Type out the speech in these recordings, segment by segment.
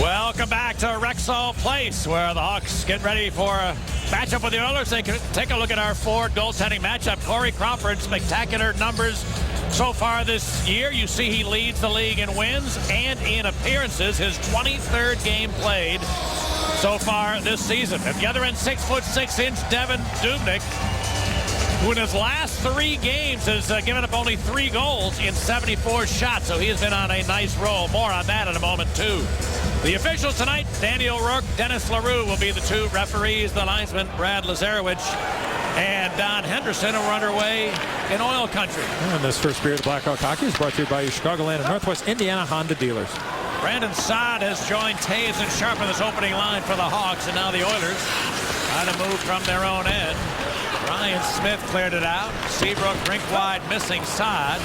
Welcome back to Rexall Place, where the Hawks get ready for a matchup with the Oilers. They can take a look at our Ford goaltending matchup. Corey Crawford, spectacular numbers so far this year. You see he leads the league in wins and in appearances. His 23rd game played so far this season. At the other end, 6'6" Devan Dubnyk, who in his last 3 games has given up only 3 goals in 74 shots. So he has been on a nice roll. More on that in a moment, too. The officials tonight, Danny O'Rourke, Dennis Leroux will be the 2 referees. The linesman, Brad Lazarewicz and Don Henderson, are underway in oil country. And this first period of Blackhawk Hockey is brought to you by your Chicagoland and Northwest Indiana Honda dealers. Brandon Saad has joined Taves and Sharp in this opening line for the Hawks, and now the Oilers trying to move from their own end. Ryan Smith cleared it out. Seabrook rink wide, missing Saad.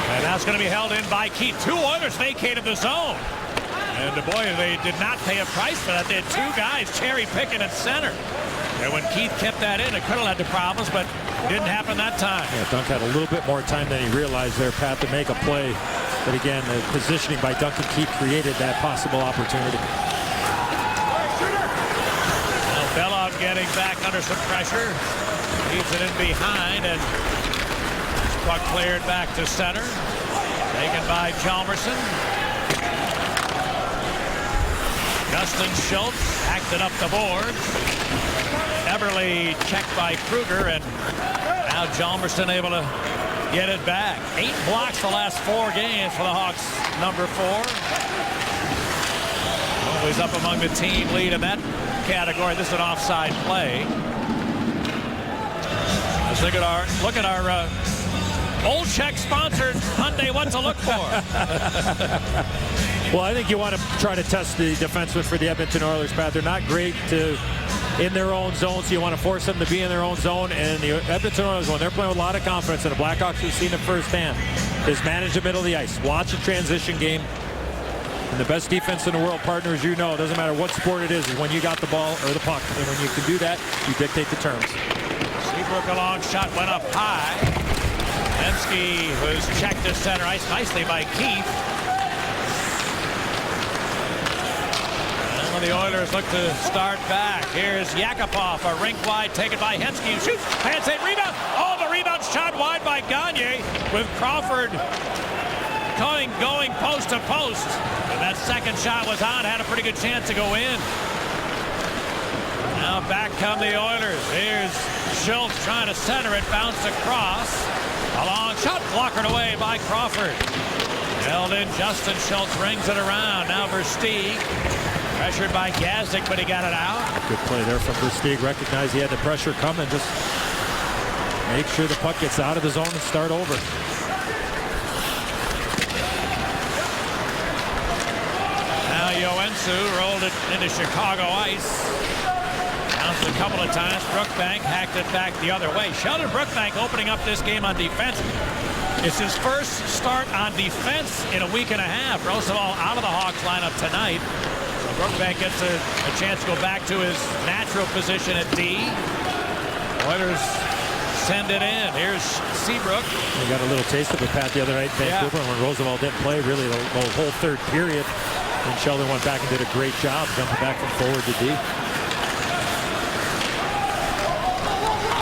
And that's going to be held in by Keith. 2 Oilers vacated the zone. And boy, they did not pay a price for that. They had 2 guys cherry picking at center. And when Keith kept that in, it could have led to problems, but it didn't happen that time. Yeah, Dunk had a little bit more time than he realized there, Pat, to make a play. But again, the positioning by Duncan Keith created that possible opportunity. Belov getting back under some pressure. Leaves it in behind, and puck cleared back to center. Taken by Hjalmarsson. Justin Schultz acted up the board. Eberle checked by Kruger, and now Hjalmarsson able to get it back. 8 blocks the last 4 games for the Hawks, number 4. Always up among the team lead in that category. This is an offside play. Let's look at our Old Czech sponsored Hyundai. What to look for? Well, I think you want to try to test the defensemen for the Edmonton Oilers, Pat. They're not great in their own zone, so you want to force them to be in their own zone. And the Edmonton Oilers, when they're playing with a lot of confidence, and the Blackhawks who've seen it firsthand, is manage the middle of the ice. Watch a transition game. And the best defense in the world, partners, you know, it doesn't matter what sport it is when you got the ball or the puck. And when you can do that, you dictate the terms. Seabrook, a long shot, went up high. Hensky was checked to center ice nicely by Keith. And the Oilers look to start back. Here's Yakupov, a rink wide, taken by Hensky, who shoots, and save, rebound. Oh, the rebound shot wide by Gagne, with Crawford going post to post. And that second shot was on, had a pretty good chance to go in. Now back come the Oilers. Here's Schultz trying to center it, bounced across. A long shot blockered away by Crawford. Held in, Justin Schultz rings it around. Now Versteeg, pressured by Gazdic, but he got it out. Good play there from Versteeg. Recognized he had the pressure coming. Just make sure the puck gets out of the zone and start over. Now Joensuu rolled it into Chicago ice. Bounced a couple of times. Brookbank hacked it back the other way. Sheldon Brookbank opening up this game on defense. It's his first start on defense in a week and a half. Roosevelt out of the Hawks lineup tonight. So Brookbank gets a chance to go back to his natural position at D. Oilers send it in. Here's Seabrook. He got a little taste of it, Pat, the other night in Vancouver when Roosevelt didn't play really the whole 3rd period. And Sheldon went back and did a great job jumping back from forward to D.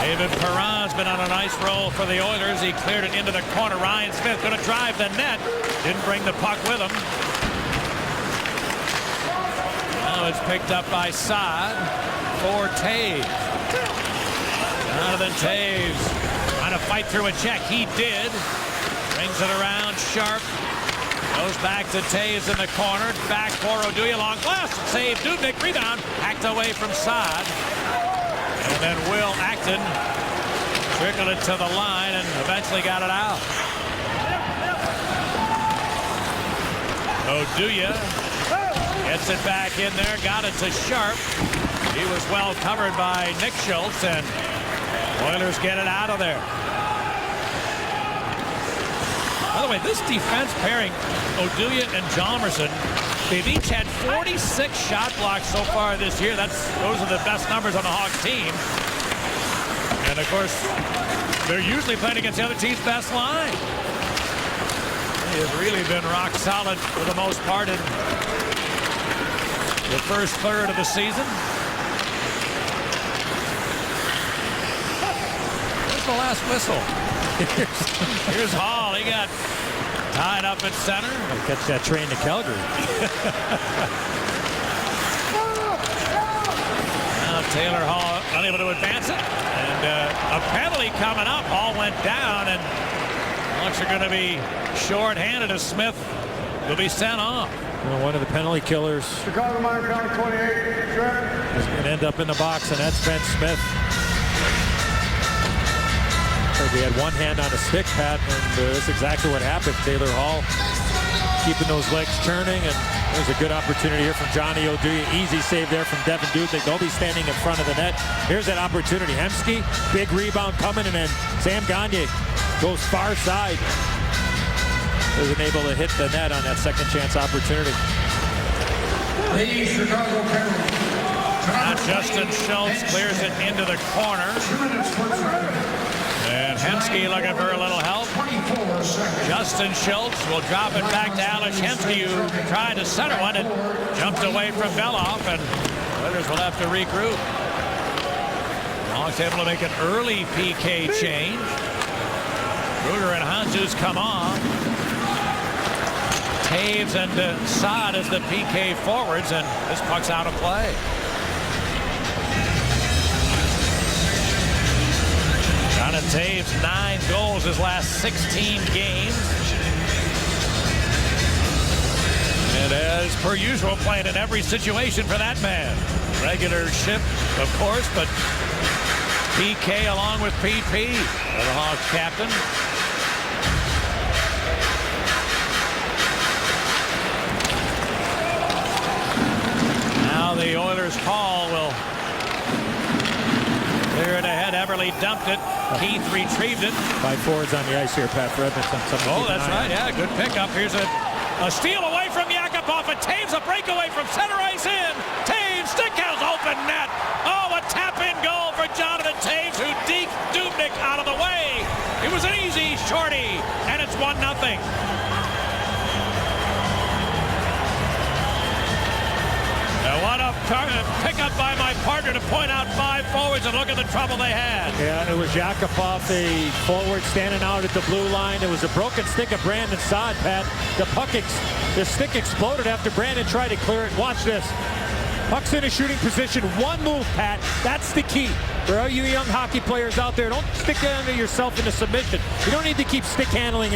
David Perron's been on a nice roll for the Oilers. He cleared it into the corner. Ryan Smith going to drive the net. Didn't bring the puck with him. Now it's picked up by Saad for Taves. Jonathan Taves trying to fight through a check. He did. Brings it around. Sharp goes back to Taves in the corner. Back for Oduya. Long glass. Save. Dubnyk. Rebound. Hacked away from Saad. And then Will Acton trickled it to the line and eventually got it out. Oduya gets it back in there, got it to Sharp. He was well covered by Nick Schultz, and Oilers get it out of there. By the way, this defense pairing, Oduya and Hjalmarsson, they've each had 46 shot blocks so far this year. Those are the best numbers on the Hawks team. And of course, they're usually playing against the other team's best line. They have really been rock solid for the most part in the first third of the season. Where's the last whistle? Here's Hall. He got tied up at center. I'll catch that train to Calgary. Now Taylor Hall unable to advance it. And a penalty coming up. Hall went down, and Hawks are going to be short-handed as Smith will be sent off. Well, one of the penalty killers Chicago Minor County 28, is going to end up in the box, and that's Ben Smith. We had one hand on a stick, Pat, and that's exactly what happened. Taylor Hall keeping those legs churning, and there's a good opportunity here from Johnny Oduya. Easy save there from Devin Dubnyk. They'll be standing in front of the net. Here's that opportunity. Hemsky, big rebound coming, and then Sam Gagner goes far side. Isn't able to hit the net on that second chance opportunity. the Chicago penalty. Now Justin Schultz clears it into the corner. 2 minutes for And Hemsky looking for a little help. 24 seconds. Justin Schultz will drop it back to Alex Hemsky, who tried to center one and jumped away from Beloff, and Oilers will have to regroup. Hawks able to make an early PK change. Ruger and Handzus come on. Taves and Saad as the PK forwards, and this puck's out of play. Jonathan Taves, 9 goals his last 16 games. And as per usual, playing in every situation for that man. Regular ship, of course, but PK along with PP, the Hawks captain. Now the Oilers call will clear it ahead. Everly dumped it. Keith retrieved it. 5 forwards on the ice here, Pat, for Edmonton. Oh, that's right. Yeah, good pickup. Here's a steal away from Yakupov, and Taves a breakaway from center ice in. Taves, Stickhouse, open net. Oh, a tap-in goal for Jonathan Taves, who deked Dubnyk out of the way. It was an easy shorty, and it's 1-0. What a pickup by my partner to point out 5 forwards and look at the trouble they had. Yeah, it was Yakupov, the forward, standing out at the blue line. It was a broken stick of Brandon Saad, Pat. The stick exploded after Brandon tried to clear it. Watch this. Puck's in a shooting position. One move, Pat. That's the key. For all you young hockey players out there, don't stick yourself into submission. You don't need to keep stick handling.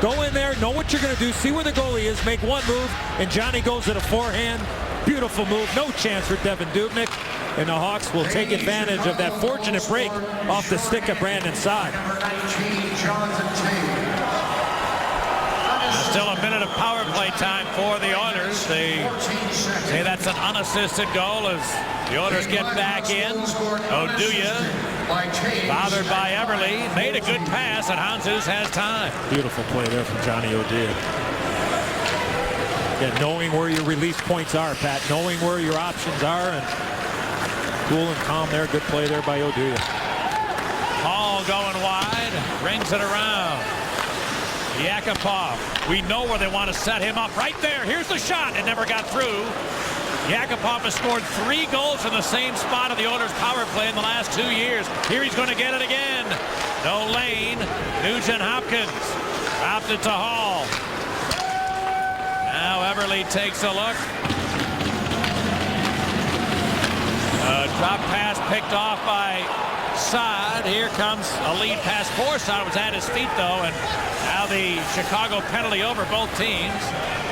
Go in there, know what you're going to do, see where the goalie is, make one move, and Johnny goes at a forehand. Beautiful move. No chance for Devin Dubnyk. And the Hawks will take advantage of that fortunate break off the stick of Brandon Saad. Still a minute of power play time for the Oilers. They say that's an unassisted goal as the Oilers get back in. Oduya, bothered by Everly, made a good pass, and Handzus has time. Beautiful play there from Johnny Oduya. Yeah, knowing where your release points are, Pat. Knowing where your options are, and cool and calm there. Good play there by Oduya. Hall going wide, rings it around. Yakupov, we know where they want to set him up. Right there, here's the shot. It never got through. Yakupov has scored 3 goals from the same spot of the Oilers' power play in the last 2 years. Here he's going to get it again. No lane. Nugent Hopkins dropped it to Hall. Now Everly takes a look. Drop pass picked off by Saad. Here comes a lead pass for Saad. It was at his feet, though, and now the Chicago penalty over. Both teams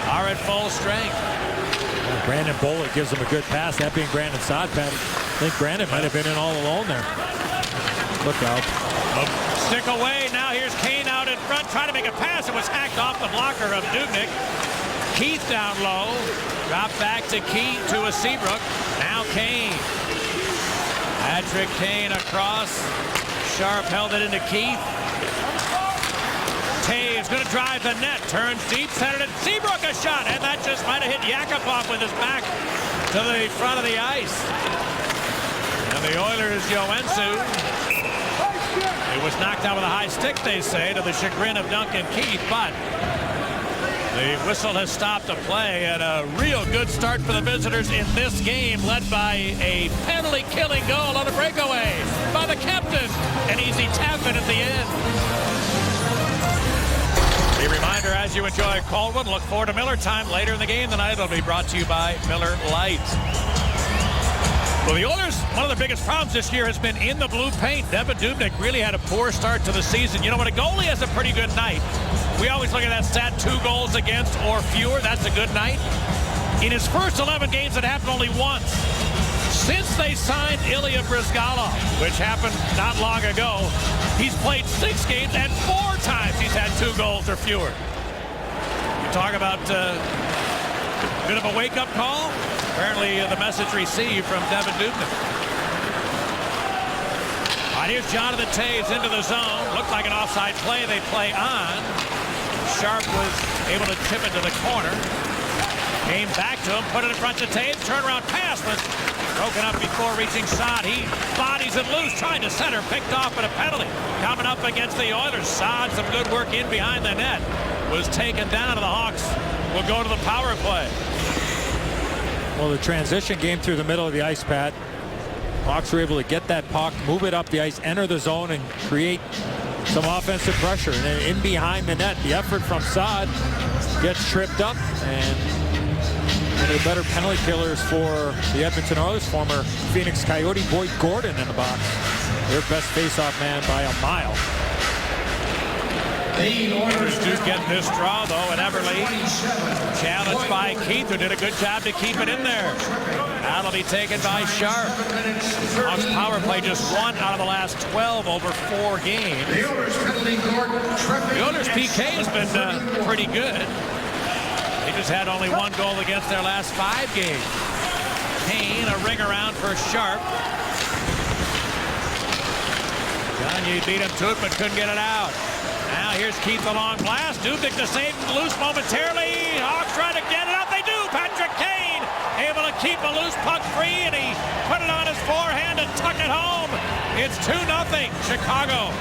are at full strength. Brandon Bollig gives him a good pass. That being Brandon Saad, Pat. I think Brandon might have been in all alone there. Look out. Stick away. Now here's Kane out in front, trying to make a pass. It was hacked off the blocker of Dubnyk. Keith down low. Drop back to Keith to a Seabrook. Now Kane. Patrick Kane across. Sharp held it into Keith. Taves going to drive the net. Turns deep, centered it. Seabrook a shot, and that just might have hit Yakupov with his back to the front of the ice. And the Oilers, Joensuu. It was knocked out with a high stick, they say, to the chagrin of Duncan Keith, but The whistle has stopped the play, and a real good start for the visitors in this game, led by a penalty-killing goal on a breakaway by the captain. An easy tap-in at the end. A reminder, as you enjoy Coldwood, look forward to Miller time later in the game tonight. It'll be brought to you by Miller Lite. Well, the Oilers, one of their biggest problems this year has been in the blue paint. Devan Dubnyk really had a poor start to the season. You know, when a goalie has a pretty good night, we always look at that stat, 2 goals against or fewer. That's a good night. In his first 11 games, it happened only once. Since they signed Ilya Bryzgalov, which happened not long ago, he's played 6 games and 4 times he's had 2 goals or fewer. You talk about a bit of a wake-up call. Apparently the message received from Devan Dubnyk. All right, here's Jonathan Toews into the zone. Looked like an offside play. They play on. Sharp was able to tip it to the corner. Came back to him, put it in front of Toews. Turnaround pass was broken up before reaching Saad. He bodies it loose, trying to center, picked off at a penalty. Coming up against the Oilers. Saad, some good work in behind the net. Was taken down, and the Hawks will go to the power play. Well, the transition game through the middle of the ice, Pat. Hawks were able to get that puck, move it up the ice, enter the zone, and create some offensive pressure. And then in behind the net, the effort from Saad gets tripped up, and one of the better penalty killers for the Edmonton Oilers, former Phoenix Coyote Boyd Gordon in the box. Their best faceoff man by a mile. The Oilers Just getting this draw, though, and Everly challenged by Keith, who did a good job to keep it in there. That'll be taken by Sharp. Hawks power play just 1 out of the last 12 over 4 games. The Oilers penalty Gordon The Oilers PK has been pretty good. They just had only 1 goal against their last 5 games. Kane, a ring around for Sharp. Gagne beat him to it, but couldn't get it out. Now here's Keith, the long blast. Dubnyk to save loose momentarily. Hawks trying to get it out. They do. Patrick Kane able to keep a loose puck free, and he put it on his forehand and tuck it home. It's 2-0 Chicago.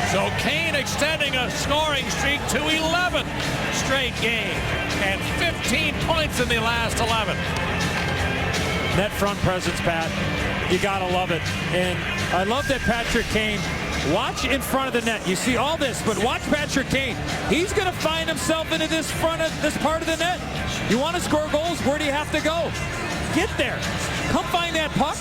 So Kane extending a scoring streak to 11 straight games and 15 points in the last 11. Net front presence, Pat. You gotta love it. And I love that Patrick Kane, watch in front of the net. You see all this, but watch Patrick Kane. He's going to find himself into this part of the net. You want to score goals? Where do you have to go? Get there. Come find that puck.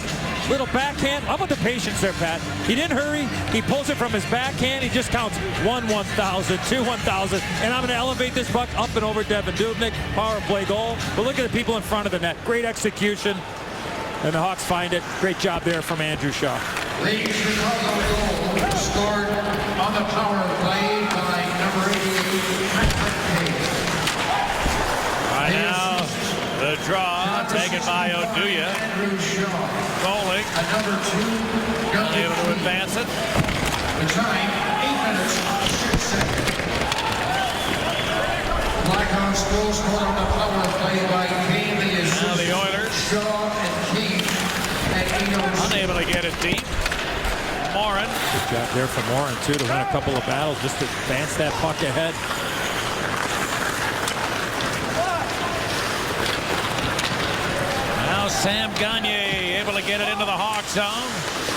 Little backhand. How about the patience there, Pat? He didn't hurry. He pulls it from his backhand. He just counts 1 1,000, 2 1,000, and I'm going to elevate this puck up and over Devan Dubnyk. Power play goal. But look at the people in front of the net. Great execution. And the Hawks find it. Great job there from Andrew Shaw. The Chicago goal scored on the power play by number 88, Patrick Kane. Right now, the draw taken by Oduya. Andrew Shaw. Bowling, At number 2, able to advance it. The time, 8 minutes, 6 seconds. Blackhawks goal scored on the power play by Kane. Now the Oilers Shaw and Keith at 8:06. unable to get it deep. Morin. Good job there for Morin, too, to win a couple of battles, just to advance that puck ahead. Now Sam Gagne able to get it into the Hawk zone.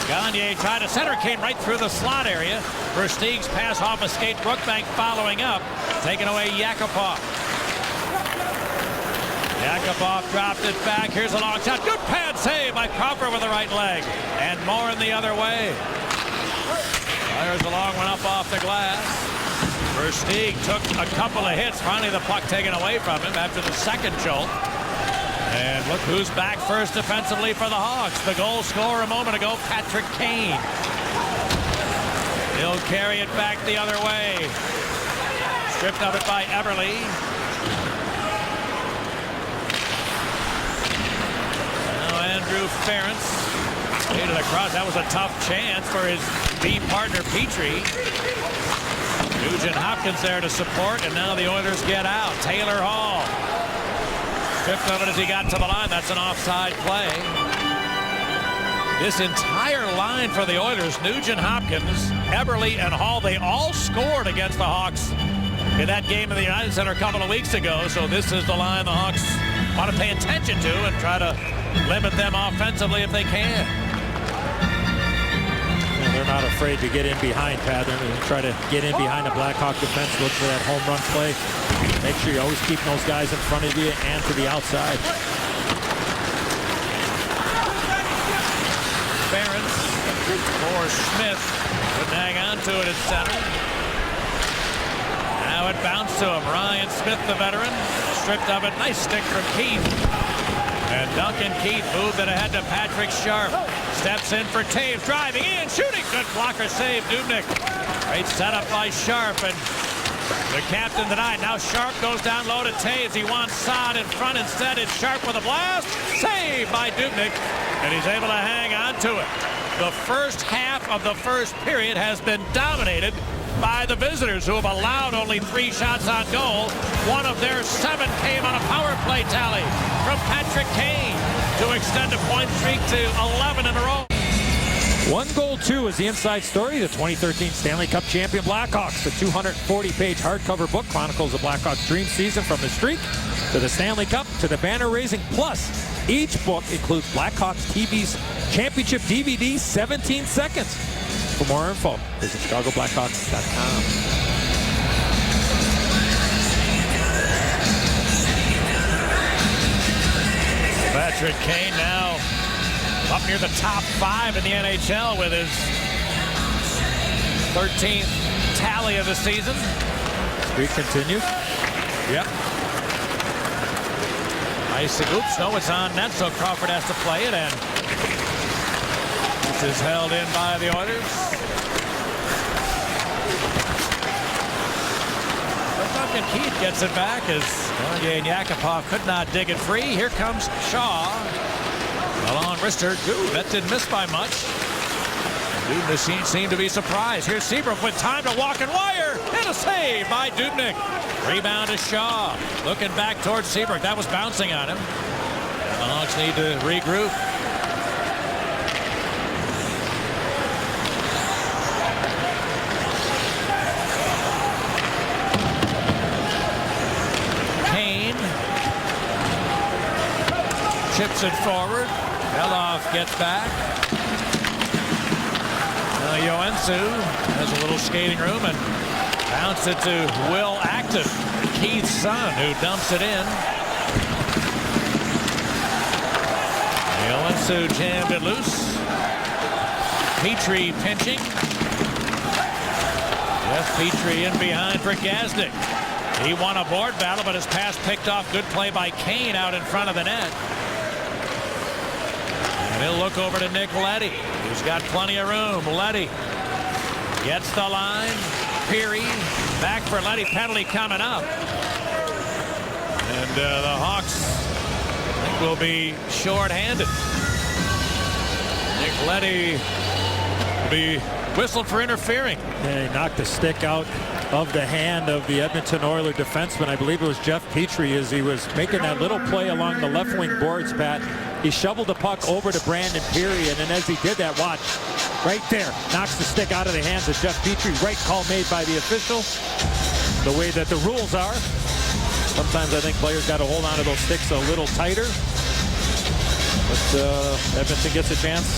Gagne tried to center, came right through the slot area. Versteeg's pass off a skate. Brookbank following up, taking away Yakupov. Yakupov dropped it back. Here's a long shot. Good pad save by Crawford with the right leg. And Morin the other way. Fires a long one up off the glass. Versteeg took a couple of hits. Finally the puck taken away from him after the second jolt. And look who's back first defensively for the Hawks. The goal scorer a moment ago, Patrick Kane. He'll carry it back the other way. Stripped of it by Everly. Now Andrew Ference made it across. That was a tough chance for his B partner, Petrie. Nugent Hopkins there to support, and now the Oilers get out. Taylor Hall. Stripped of it as he got to the line. That's an offside play. This entire line for the Oilers, Nugent Hopkins, Eberle, and Hall, they all scored against the Hawks in that game in the United Center a couple of weeks ago. So this is the line the Hawks want to pay attention to and try to limit them offensively if they can. And they're not afraid to get in behind, Pat. They're going to try to get in behind the Blackhawk defense, look for that home run play. Make sure you always keep those guys in front of you and to the outside. Barron for Smith. Couldn't hang on to it at center. Now it bounced to him. Ryan Smith, the veteran, stripped of it. Nice stick from Keith. And Duncan Keith moved it ahead to Patrick Sharp. Steps in for Taves, driving in, shooting. Good blocker save, Dubnyk. Great setup by Sharp, and the captain denied. Now Sharp goes down low to Taves. He wants Saad in front instead. It's Sharp with a blast. Saved by Dubnyk, and he's able to hang on to it. The first half of the first period has been dominated by the visitors, who have allowed only 3 shots on goal. One of their 7 came on a power play tally from Patrick Kane to extend a point streak to 11 in a row. 1 goal 2 is the inside story. The 2013 Stanley Cup champion Blackhawks. The 240-page hardcover book chronicles the Blackhawks' dream season from the streak to the Stanley Cup to the banner raising. Plus, each book includes Blackhawks TV's championship DVD, 17 seconds. For more info, visit ChicagoBlackhawks.com. Patrick Kane now up near the top 5 in the NHL with his 13th tally of the season. Streak continues. Yep. Icing. Oops, no, it's on net, so Crawford has to play it, and this is held in by the Oilers. But Duncan Keith gets it back as Sergei Yakupov could not dig it free. Here comes Shaw. A long wrister. Ooh, that didn't miss by much. Dubnyk seemed to be surprised. Here's Seabrook with time to walk and wire. And a save by Dubnyk. Rebound to Shaw. Looking back towards Seabrook. That was bouncing on him. The Hawks need to regroup. Kane chips it forward. Beloff gets back. Yoensu has a little skating room and bounced it to Will Acton, Keith's son, who dumps it in. Yoensu jammed it loose. Petrie pinching. Jeff Petrie in behind for Gazdic. He won a board battle, but his pass picked off. Good play by Kane out in front of the net. And he'll look over to Nick Leddy, who's got plenty of room. Leddy gets the line. Peary back for Leddy. Penalty coming up. And the Hawks, I think, will be short-handed. Nick Leddy will be whistled for interfering. Yeah, he knocked the stick out of the hand of the Edmonton Oilers defenseman. I believe it was Jeff Petrie as he was making that little play along the left wing boards, Pat. He shoveled the puck over to Brandon Peary, and then as he did that, watch, right there, knocks the stick out of the hands of Jeff Petrie. Right call made by the official. The way that the rules are, sometimes I think players got to hold on to those sticks a little tighter. But Edmonton gets a chance.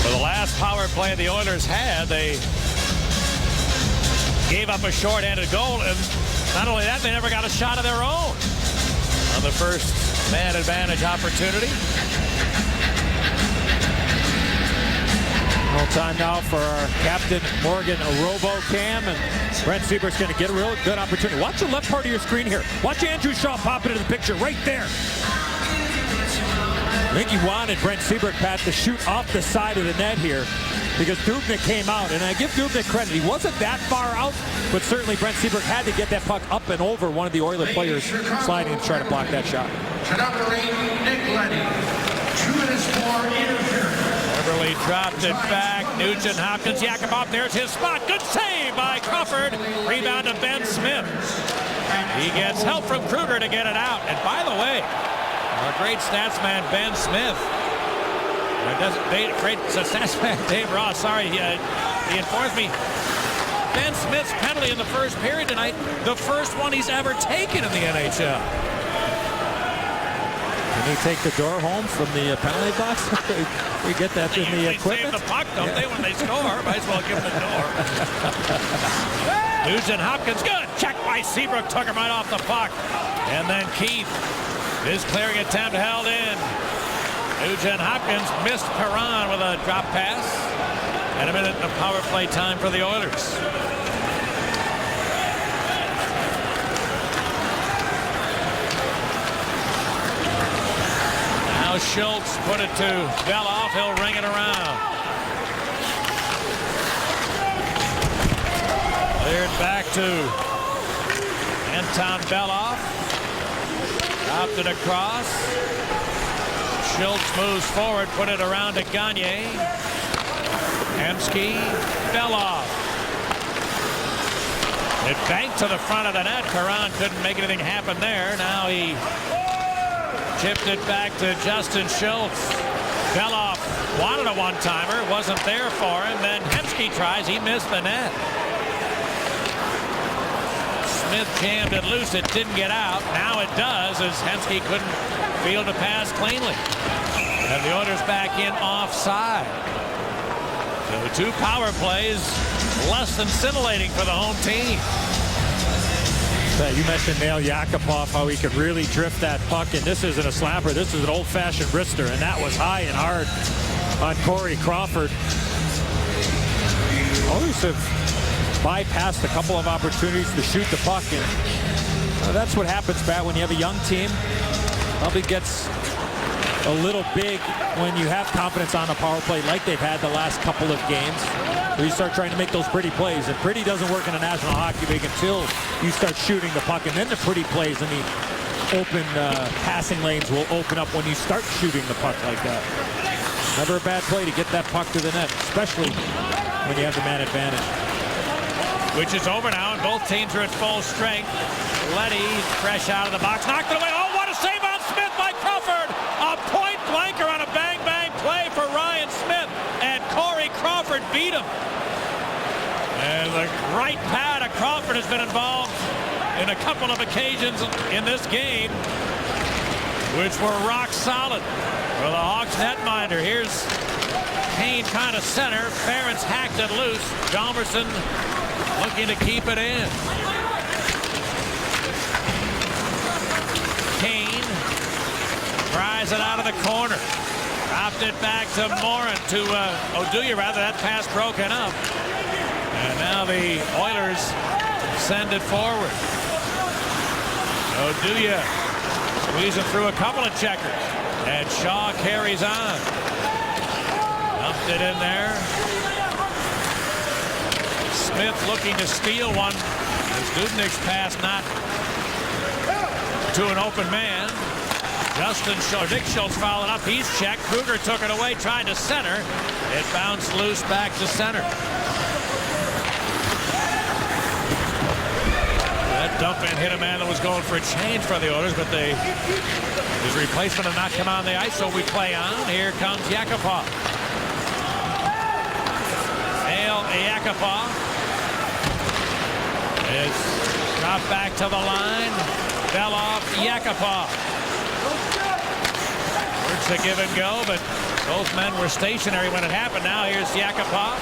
For the last power play the Oilers had, they gave up a short-handed goal, and not only that, they never got a shot of their own on the first man advantage opportunity. No time now for our captain, Morgan Robocam, and Brent Seabrook's going to get a real good opportunity. Watch the left part of your screen here. Watch Andrew Shaw pop into the picture right there. I think he wanted Brent Seabrook, Pat, to shoot off the side of the net here because Dubnyk came out, and I give Dubnyk credit. He wasn't that far out, but certainly Brent Seabrook had to get that puck up and over one of the Oilers players sliding to try to block that shot. To number 8, Nick Leddy. 2 minutes more interference. Beverly dropped it back. Nugent Hopkins, Yakupov, there's his spot. Good save by Crawford. Rebound to Ben Smith. He gets help from Kruger to get it out. And by the way, our great statsman Ben Smith. Great statsman Dave Ross. Sorry, he informs me Ben Smith's penalty in the first period tonight, the first one he's ever taken in the NHL. Can he take the door home from the penalty box? We get that in the equipment. Save the puck, don't they, when they score? Might as well give him the door. Nugent Hopkins, good check by Seabrook, took him right off the puck. And then Keith, his clearing attempt held in. Nugent Hopkins missed Perron with a drop pass. And a minute of power play time for the Oilers. Now Schultz put it to Beloff. He'll ring it around. Cleared back to Anton Beloff. Dropped it across. Schultz moves forward, put it around to Gagne. Hemsky, Beloff. It banked to the front of the net. Perron couldn't make anything happen there. Now he chipped it back to Justin Schultz. Beloff wanted a one-timer, wasn't there for him. Then Hemsky tries, he missed the net. Smith jammed it loose, it didn't get out. Now it does, as Hemsky couldn't field a pass cleanly. And the Oilers back in offside. So 2 power plays, less than scintillating for the home team. You mentioned Nail Yakupov, how he could really drift that puck, and this isn't a slapper, this is an old-fashioned wrister, and that was high and hard on Corey Crawford. Oilers have bypassed a couple of opportunities to shoot the puck, and that's what happens, Pat, when you have a young team. Probably gets a little big when you have confidence on the power play like they've had the last couple of games. Where you start trying to make those pretty plays, and pretty doesn't work in the National Hockey League until you start shooting the puck, and then the pretty plays in the open passing lanes will open up when you start shooting the puck like that. Never a bad play to get that puck to the net, especially when you have the man advantage. Which is over now, and both teams are at full strength. Leddy fresh out of the box, knocked it away. Oh, what a save on Smith by Crawford! A point blanker on a bang-bang play for Ryan Smith, and Corey Crawford beat him. And the right pad of Crawford has been involved in a couple of occasions in this game, which were rock solid for the Hawks netminder. Here's Kane trying to center. Ferentz hacked it loose. Hjalmarsson looking to keep it in. Kane tries it out of the corner. Dropped it back to Morin, to Oduya rather. That pass broken up. And now the Oilers send it forward. Oduya squeezing through a couple of checkers. And Shaw carries on. Dumped it in there. Smith looking to steal one. As Dubnik's pass not to an open man. Justin Schultz, Nick Schultz followed up. He's checked. Kruger took it away, tried to center. It bounced loose back to center. That dump in hit a man that was going for a change for the Oilers, but his replacement had not come on the ice, so we play on. Here comes Yakupov. Nail Yakupov is dropped back to the line. Beloff, Yakupov. Works a give and go, but both men were stationary when it happened. Now here's Yakupov.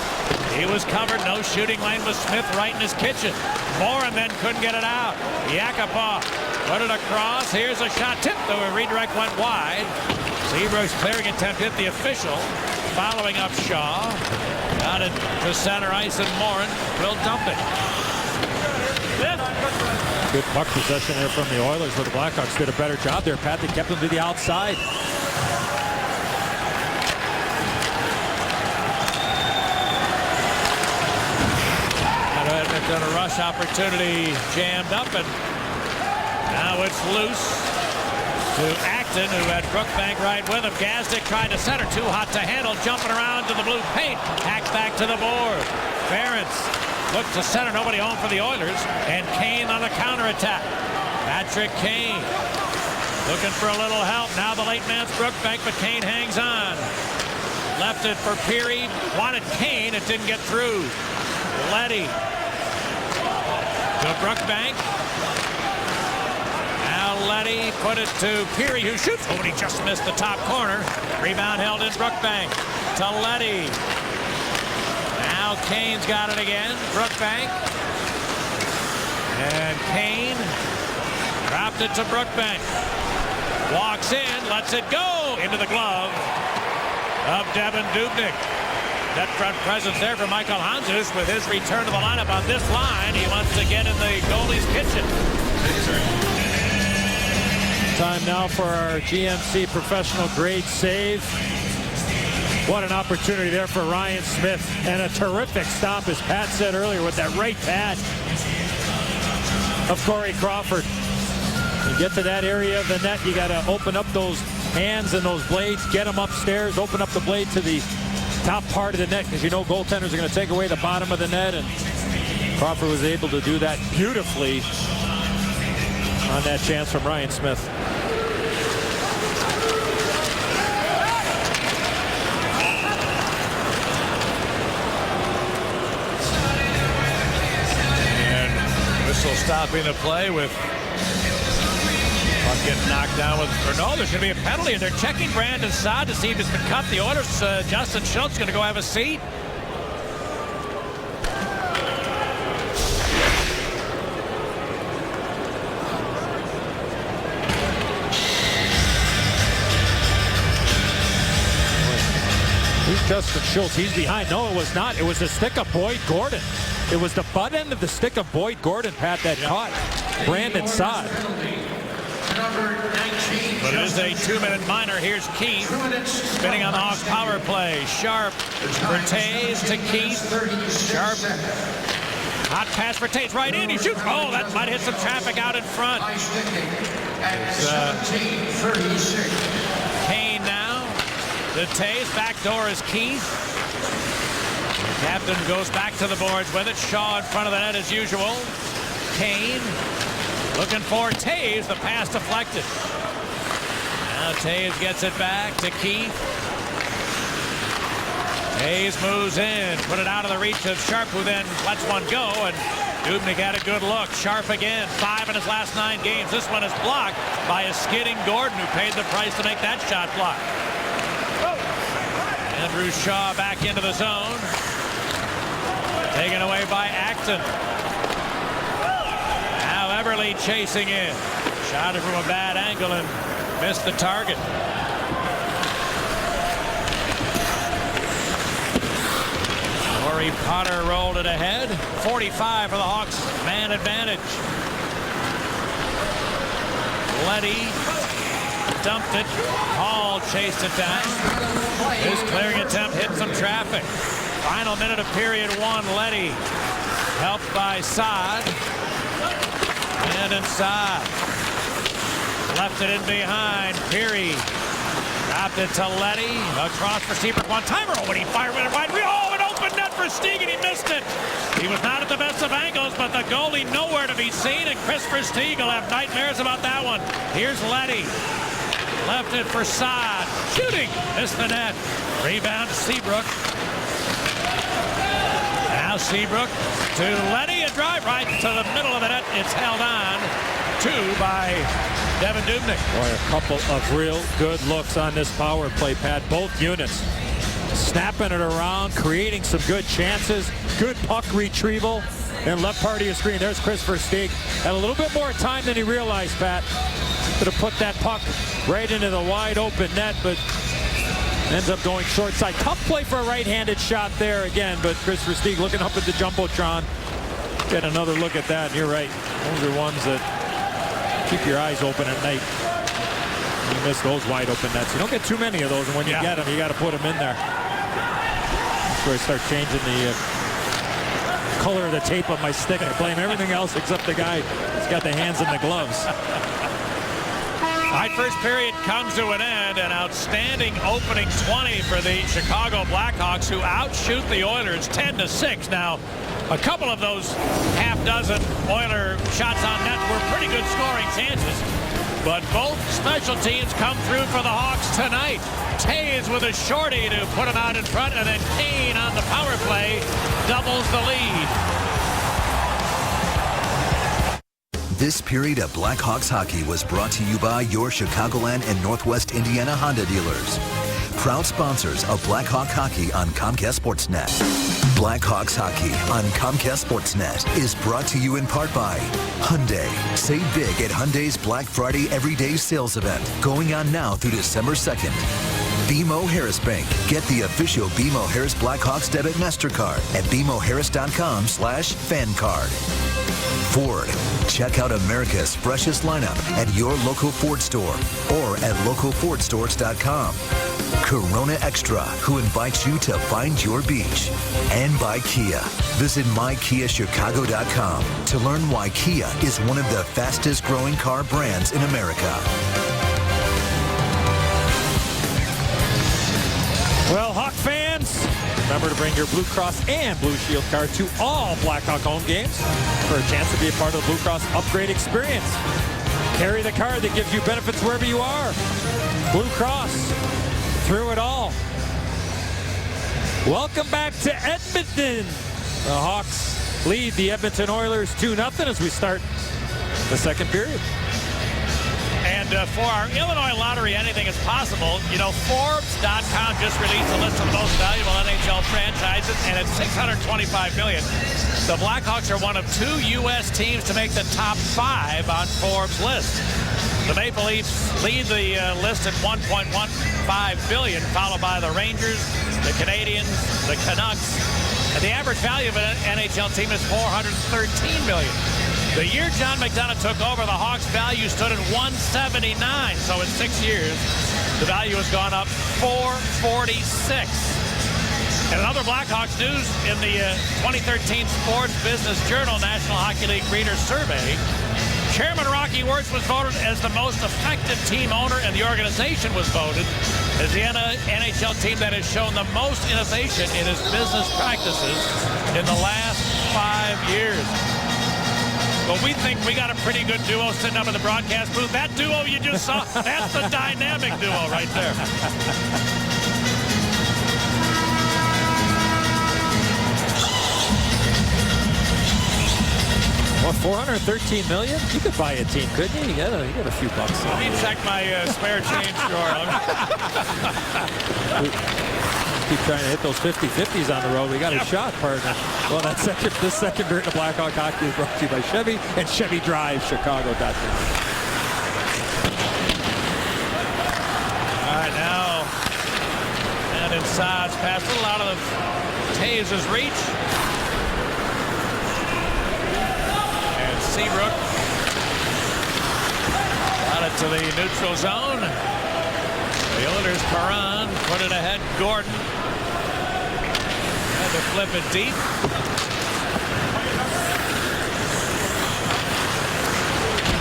He was covered. No shooting lane with Smith right in his kitchen. Morin then couldn't get it out. Yakupov put it across. Here's a shot. Tipped, though a redirect went wide. Seabrook's clearing attempt hit the official. Following up Shaw. Got it to center ice, and Morin will dump it. Good puck possession there from the Oilers, but the Blackhawks did a better job there, Pat. They kept them to the outside. Edmonton, a rush opportunity jammed up, and now it's loose to Acton, who had Brookbank right with him. Gazdic tried to center, too hot to handle, jumping around to the blue paint. Hacked back to the board. Ferentz looked to center, nobody home for the Oilers, and Kane on the counterattack. Patrick Kane looking for a little help. Now the late man's Brookbank, but Kane hangs on. Left it for Peary. Wanted Kane. It didn't get through. Leddy To Brookbank. Now Leddy put it to Peary, who shoots. Oh, and he just missed the top corner. Rebound held in Brookbank. To Leddy. Now Kane's got it again. Brookbank. And Kane dropped it to Brookbank. Walks in, lets it go into the glove of Devan Dubnyk. That front presence there for Michael Handzus with his return to the lineup on this line. He wants to get in the goalie's kitchen. Time now for our GMC professional grade save. What an opportunity there for Ryan Smith. And a terrific stop, as Pat said earlier, with that right pad of Corey Crawford. You get to that area of the net, you got to open up those hands and those blades, get them upstairs, open up the blade to the top part of the net, because you know goaltenders are going to take away the bottom of the net, and Crawford was able to do that beautifully on that chance from Ryan Smith. And whistle stopping the play with puck getting knocked down with, or no, there's going to be a penalty, and they're checking Brandon Saad to see if it's been cut. The Oilers, Justin Schultz, going to go have a seat. Who's Justin Schultz? He's behind. No, it was not. It was the stick of Boyd Gordon. It was the butt end of the stick of Boyd Gordon, Pat, that caught Brandon Saad. But it is a 2-minute minor. Here's Keith spinning on the Hawks power play. Sharp for Taves to Keith. Sharp. Hot pass for Taves right in. He shoots. Oh, that might hit some traffic out in front. Kane now. The Taves. Back door is Keith. The captain goes back to the boards with it. Shaw in front of the net as usual. Kane. Looking for Taves, the pass deflected. Now Taves gets it back to Keith. Taves moves in, put it out of the reach of Sharp, who then lets one go, and Dubnyk had a good look. Sharp again, 5 in his last 9 games. This one is blocked by a skidding Gordon, who paid the price to make that shot block. Andrew Shaw back into the zone. Taken away by Acton. Eberle chasing in. Shot it from a bad angle and missed the target. Corey Potter rolled it ahead. 45 for the Hawks. Man advantage. Leddy dumped it. Hall chased it down. His clearing attempt hit some traffic. Final minute of period 1. Leddy helped by Saad. And inside. Left it in behind. Peary dropped it to Leddy. Across for Seabrook. One-timer. Oh, when he fired with it wide. Oh, an open net for Stieg, and he missed it. He was not at the best of angles, but the goalie nowhere to be seen, and Chris Versteeg will have nightmares about that one. Here's Leddy. Left it for Saad. Shooting. Missed the net. Rebound to Seabrook. Now Seabrook to Leddy, and drive right to the middle of the net. It's held on to by Devan Dubnyk. Boy, a couple of real good looks on this power play, Pat. Both units snapping it around, creating some good chances, good puck retrieval, and left part of your screen. There's Chris Versteeg. Had a little bit more time than he realized, Pat. Could have put that puck right into the wide open net, but ends up going short side. Tough play for a right-handed shot there again, but Chris Versteeg looking up at the Jumbotron. Get another look at that, and you're right. Those are ones that keep your eyes open at night. You miss those wide open nets. You don't get too many of those, and when you get them, you got to put them in there. That's where I start changing the color of the tape on my stick. I blame everything else except the guy who's got the hands in the gloves. All right, first period comes to an end. An outstanding opening 20 for the Chicago Blackhawks, who outshoot the Oilers 10-6. Now, a couple of those half-dozen Oiler shots on net were pretty good scoring chances, but both special teams come through for the Hawks tonight. Taves with a shorty to put him out in front, and then Kane on the power play doubles the lead. This period of Blackhawks hockey was brought to you by your Chicagoland and Northwest Indiana Honda dealers. Proud sponsors of Blackhawk hockey on Comcast Sportsnet. Blackhawks hockey on Comcast Sportsnet is brought to you in part by Hyundai. Save big at Hyundai's Black Friday Everyday Sales Event, going on now through December 2nd. BMO Harris Bank. Get the official BMO Harris Blackhawks debit MasterCard at bmoharris.com/fancard. Ford. Check out America's freshest lineup at your local Ford store or at localfordstores.com. Corona Extra, who invites you to find your beach. And by Kia. Visit mykiachicago.com to learn why Kia is one of the fastest growing car brands in America. Well, Hawk fans, remember to bring your Blue Cross and Blue Shield card to all Blackhawk home games for a chance to be a part of the Blue Cross upgrade experience. Carry the card that gives you benefits wherever you are. Blue Cross, through it all. Welcome back to Edmonton. The Hawks lead the Edmonton Oilers 2-0 as we start the second period. And for our Illinois lottery, anything is possible. You know, Forbes.com just released a list of the most valuable NHL franchises, and at $625 million, the Blackhawks are one of 2 U.S. teams to make the top 5 on Forbes' list. The Maple Leafs lead the list at $1.15 billion, followed by the Rangers, the Canadiens, the Canucks, and the average value of an NHL team is $413 million. The year John McDonough took over, the Hawks' value stood at $179. So in 6 years, the value has gone up $446. And another Blackhawks news, in the 2013 Sports Business Journal National Hockey League Reader Survey, Chairman Rocky Wirtz was voted as the most effective team owner, and the organization was voted as the NHL team that has shown the most innovation in its business practices in the last 5 years. Well, we think we got a pretty good duo sitting up in the broadcast booth. That duo you just saw, that's the dynamic duo right there. Well, $413 million? You could buy a team, couldn't you? You got a few bucks. Let me check my spare change drawer. Keep trying to hit those 50-50s on the road. We got a shot, partner. Well, this second period of Blackhawk hockey is brought to you by Chevy and Chevy Drive, Chicago.com. All right, now, and inside, pass a little out of the Taves' reach. And Seabrook got it to the neutral zone. The Oilers, Perron, put it ahead, Gordon. Had to flip it deep.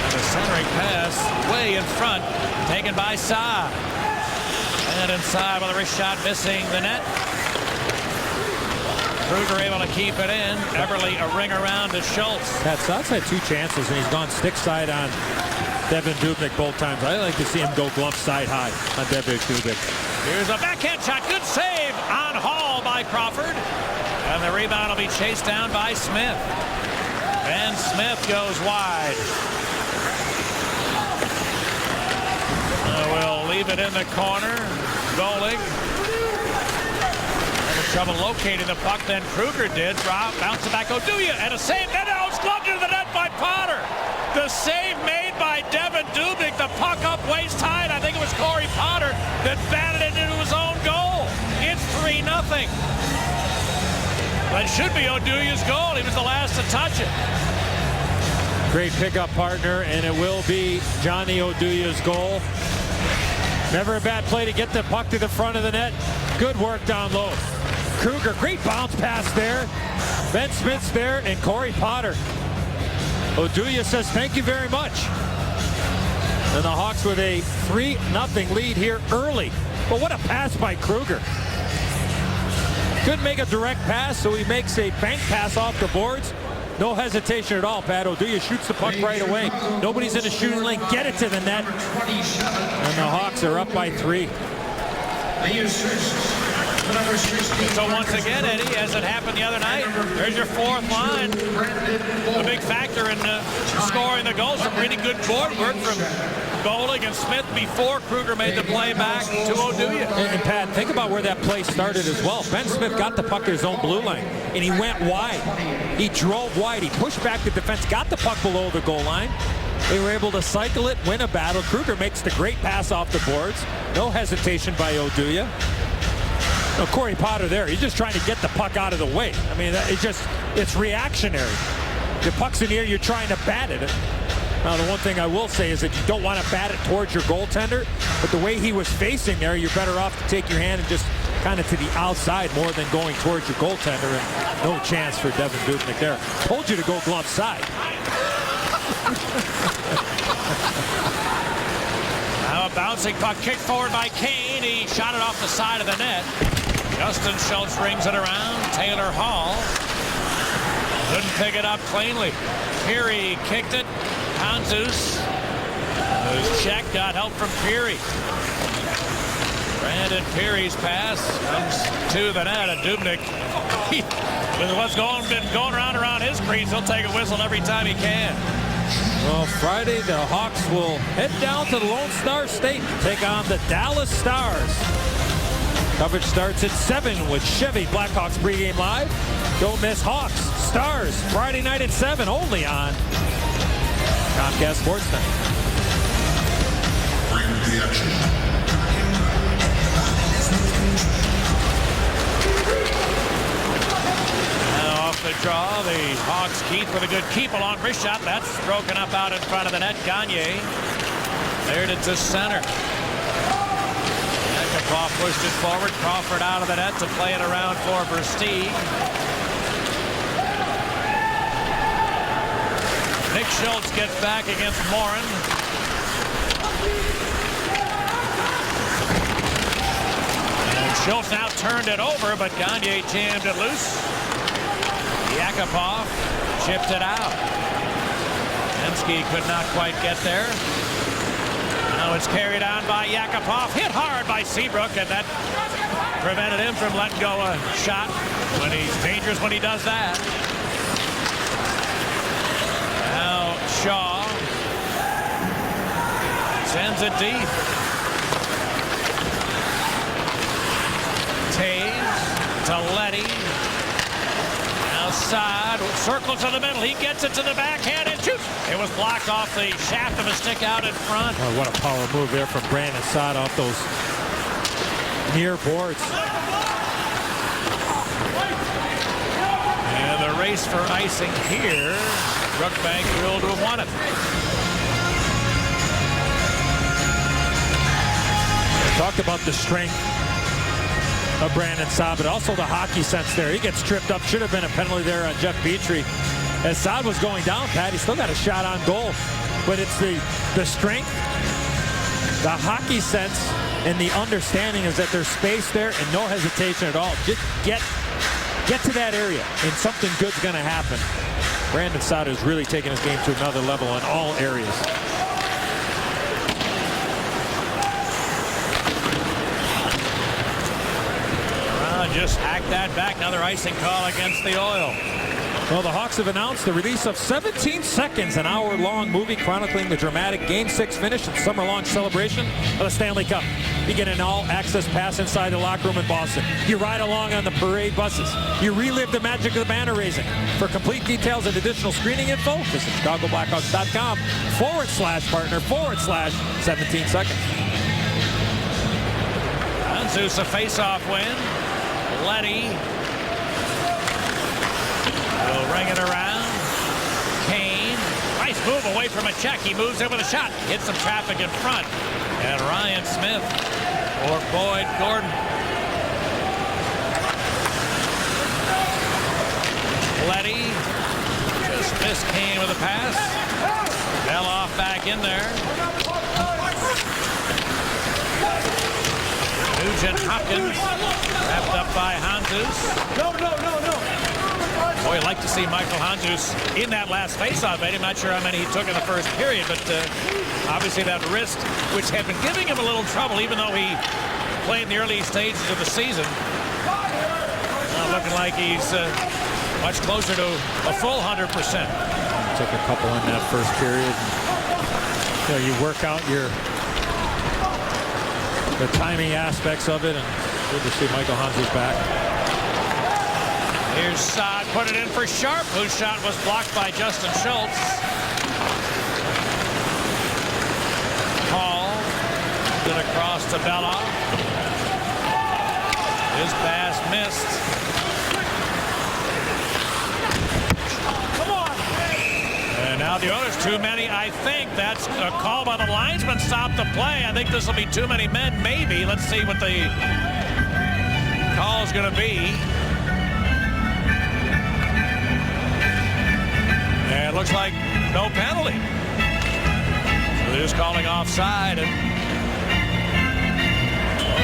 And the centering pass way in front, taken by Sa. And inside with a wrist shot, missing the net. Kruger able to keep it in. Everly a ring around to Schultz. Pat Sa's had 2 chances, and he's gone stick side on Devan Dubnyk both times. I like to see him go glove side high on Devan Dubnyk. Here's a backhand shot. Good save on Hall by Crawford. And the rebound will be chased down by Smith. And Smith goes wide. We'll leave it in the corner. Goalie having trouble locating the puck. Then Kruger did. Bounce it back. Oduya and a save. And it's gloved into the net by Potter. The save made by Devan Dubnyk. The puck up waist high. I think it was Corey Potter that batted it into his own goal. It's 3-0. But it should be Oduya's goal. He was the last to touch it. Great pickup, partner, and it will be Johnny Oduya's goal. Never a bad play to get the puck to the front of the net. Good work down low. Kruger, great bounce pass there. Ben Smith's there, and Corey Potter. Oduya says thank you very much. And the Hawks with a 3-0 lead here early. But what a pass by Kruger. Couldn't make a direct pass, so he makes a bank pass off the boards. No hesitation at all, Pat. Oduya shoots the puck right away. Nobody's in the shooting lane. Get it to the net. And the Hawks are up by 3. The assist The number 16. So once again, Eddie, as it happened the other night, there's your fourth line. A big factor in scoring the goals. Some really good board work from Golick and Smith before Kruger made the play back to Oduya. And Pat, think about where that play started as well. Ben Smith got the puck at his own blue line, and he went wide. He drove wide. He pushed back the defense, got the puck below the goal line. They were able to cycle it, win a battle. Kruger makes the great pass off the boards. No hesitation by Oduya. No, Corey Potter there. He's just trying to get the puck out of the way. I mean, it's reactionary. The puck's in the air, you're trying to bat it. Now, the one thing I will say is that you don't want to bat it towards your goaltender, but the way he was facing there, you're better off to take your hand and just kind of to the outside more than going towards your goaltender, and no chance for Devan Dubnyk there. Told you to go glove side. Now a bouncing puck kicked forward by Kane. He shot it off the side of the net. Justin Schultz rings it around. Taylor Hall couldn't pick it up cleanly. Peary kicked it. Handzus. Whose check got help from Peary. Brandon Peary's pass comes to the net, and Dubnyk, with what's been going around his crease, he'll take a whistle every time he can. Well, Friday, the Hawks will head down to the Lone Star State to take on the Dallas Stars. Coverage starts at 7 with Chevy Blackhawks pregame live. Don't miss Hawks, Stars, Friday night at 7, only on Comcast Sportsnet. Bring the action. Off the draw, the Hawks Keith with a good keep along wrist shot. That's broken up out in front of the net. Gagne cleared it to center. Yakupov pushed it forward. Crawford out of the net to play it around for Versteeg. Nick Schultz gets back against Morin. And Schultz now turned it over, but Gagne jammed it loose. Yakupov chipped it out. Hensky could not quite get there. Now it's carried on by Yakupov. Hit hard by Seabrook, and that prevented him from letting go a shot. When he's dangerous when he does that. Now Shaw sends it deep. Taves to Letty. Outside, circle to the middle. He gets it to the backhand and shoots. It was blocked off the shaft of a stick out in front. Oh, what a power move there from Brandon Saad off those near boards. And the race for icing here. Brookbank thrilled to have won it. Talked about the strength of Brandon Saad, but also the hockey sense there. He gets tripped up. Should have been a penalty there on Jeff Petrie. As Saad was going down, Pat, he still got a shot on goal. But it's the strength, the hockey sense, and the understanding is that there's space there and no hesitation at all. Just get to that area and something good's going to happen. Brandon Saad has really taken his game to another level in all areas. Just hacked that back. Another icing call against the Oil. Well, the Hawks have announced the release of 17 Seconds, an hour-long movie chronicling the dramatic Game 6 finish and summer-launch celebration of the Stanley Cup. You get an all-access pass inside the locker room in Boston. You ride along on the parade buses. You relive the magic of the banner raising. For complete details and additional screening info, visit ChicagoBlackhawks.com/partner/17 seconds. Handzus a face-off win. Letty will ring it around. Kane, nice move away from a check. He moves in with a shot, hits some traffic in front. And Ryan Smith or Boyd Gordon. Letty just missed Kane with a pass. Beloff back in there. Nugent Hopkins wrapped up by Handzus. No. Boy, I'd like to see Michael Handzus in that last faceoff. I'm not sure how many he took in the first period, but obviously that wrist, which had been giving him a little trouble, even though he played in the early stages of the season, looking like he's much closer to a full 100%. Took a couple in that first period. You work out the timing aspects of it, and good to see Michael Hanz's back. Here's Saad, put it in for Sharp, whose shot was blocked by Justin Schultz. Hall, good across to Bella. His pass missed. And now the Oilers, too many. I think that's a call by the linesman. Stop the play. I think this will be too many men, maybe. Let's see what the call is going to be. And it looks like no penalty. So they're just calling offside. And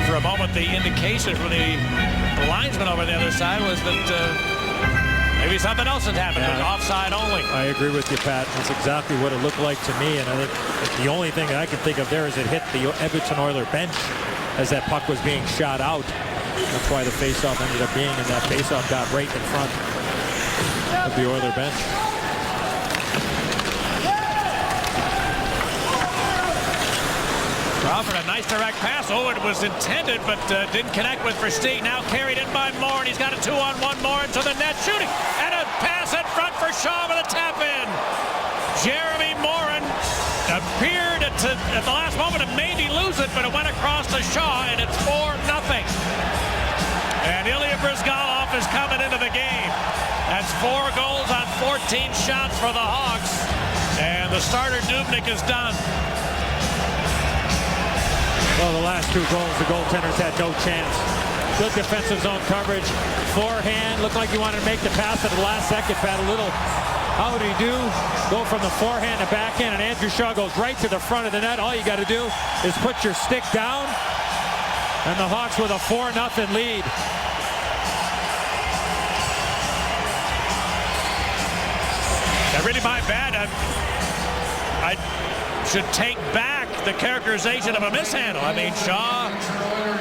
for a moment, the indication from the linesman over the other side was that maybe something else had happened. Yeah. Offside only. I agree with you, Pat. That's exactly what it looked like to me. And I think the only thing that I can think of there is it hit the Edmonton Oilers bench as that puck was being shot out. That's why the faceoff ended up being, and that faceoff got right in front of the Oilers bench. Crawford, a nice direct pass. Oh, it was intended, but didn't connect with Versteeg. Now carried in by Moore, and he's got a 2-on-1 Moore into the net, shooting, and a pass in front for Shaw with a tap in. Jeremy Morin appeared at the last moment to maybe lose it, but it went across to Shaw, and it's 4-0. And Ilya Bryzgalov is coming into the game. That's 4 goals on 14 shots for the Hawks, and the starter Dubnyk is done. Well, the last 2 goals, the goaltenders had no chance. Good defensive zone coverage. Forehand, looked like he wanted to make the pass at the last second. Had a little, how would he do? Go from the forehand to backhand, and Andrew Shaw goes right to the front of the net. All you got to do is put your stick down, and the Hawks with a 4-0 lead. That really my bad. I should take back the characterization of a mishandle. I mean, Shaw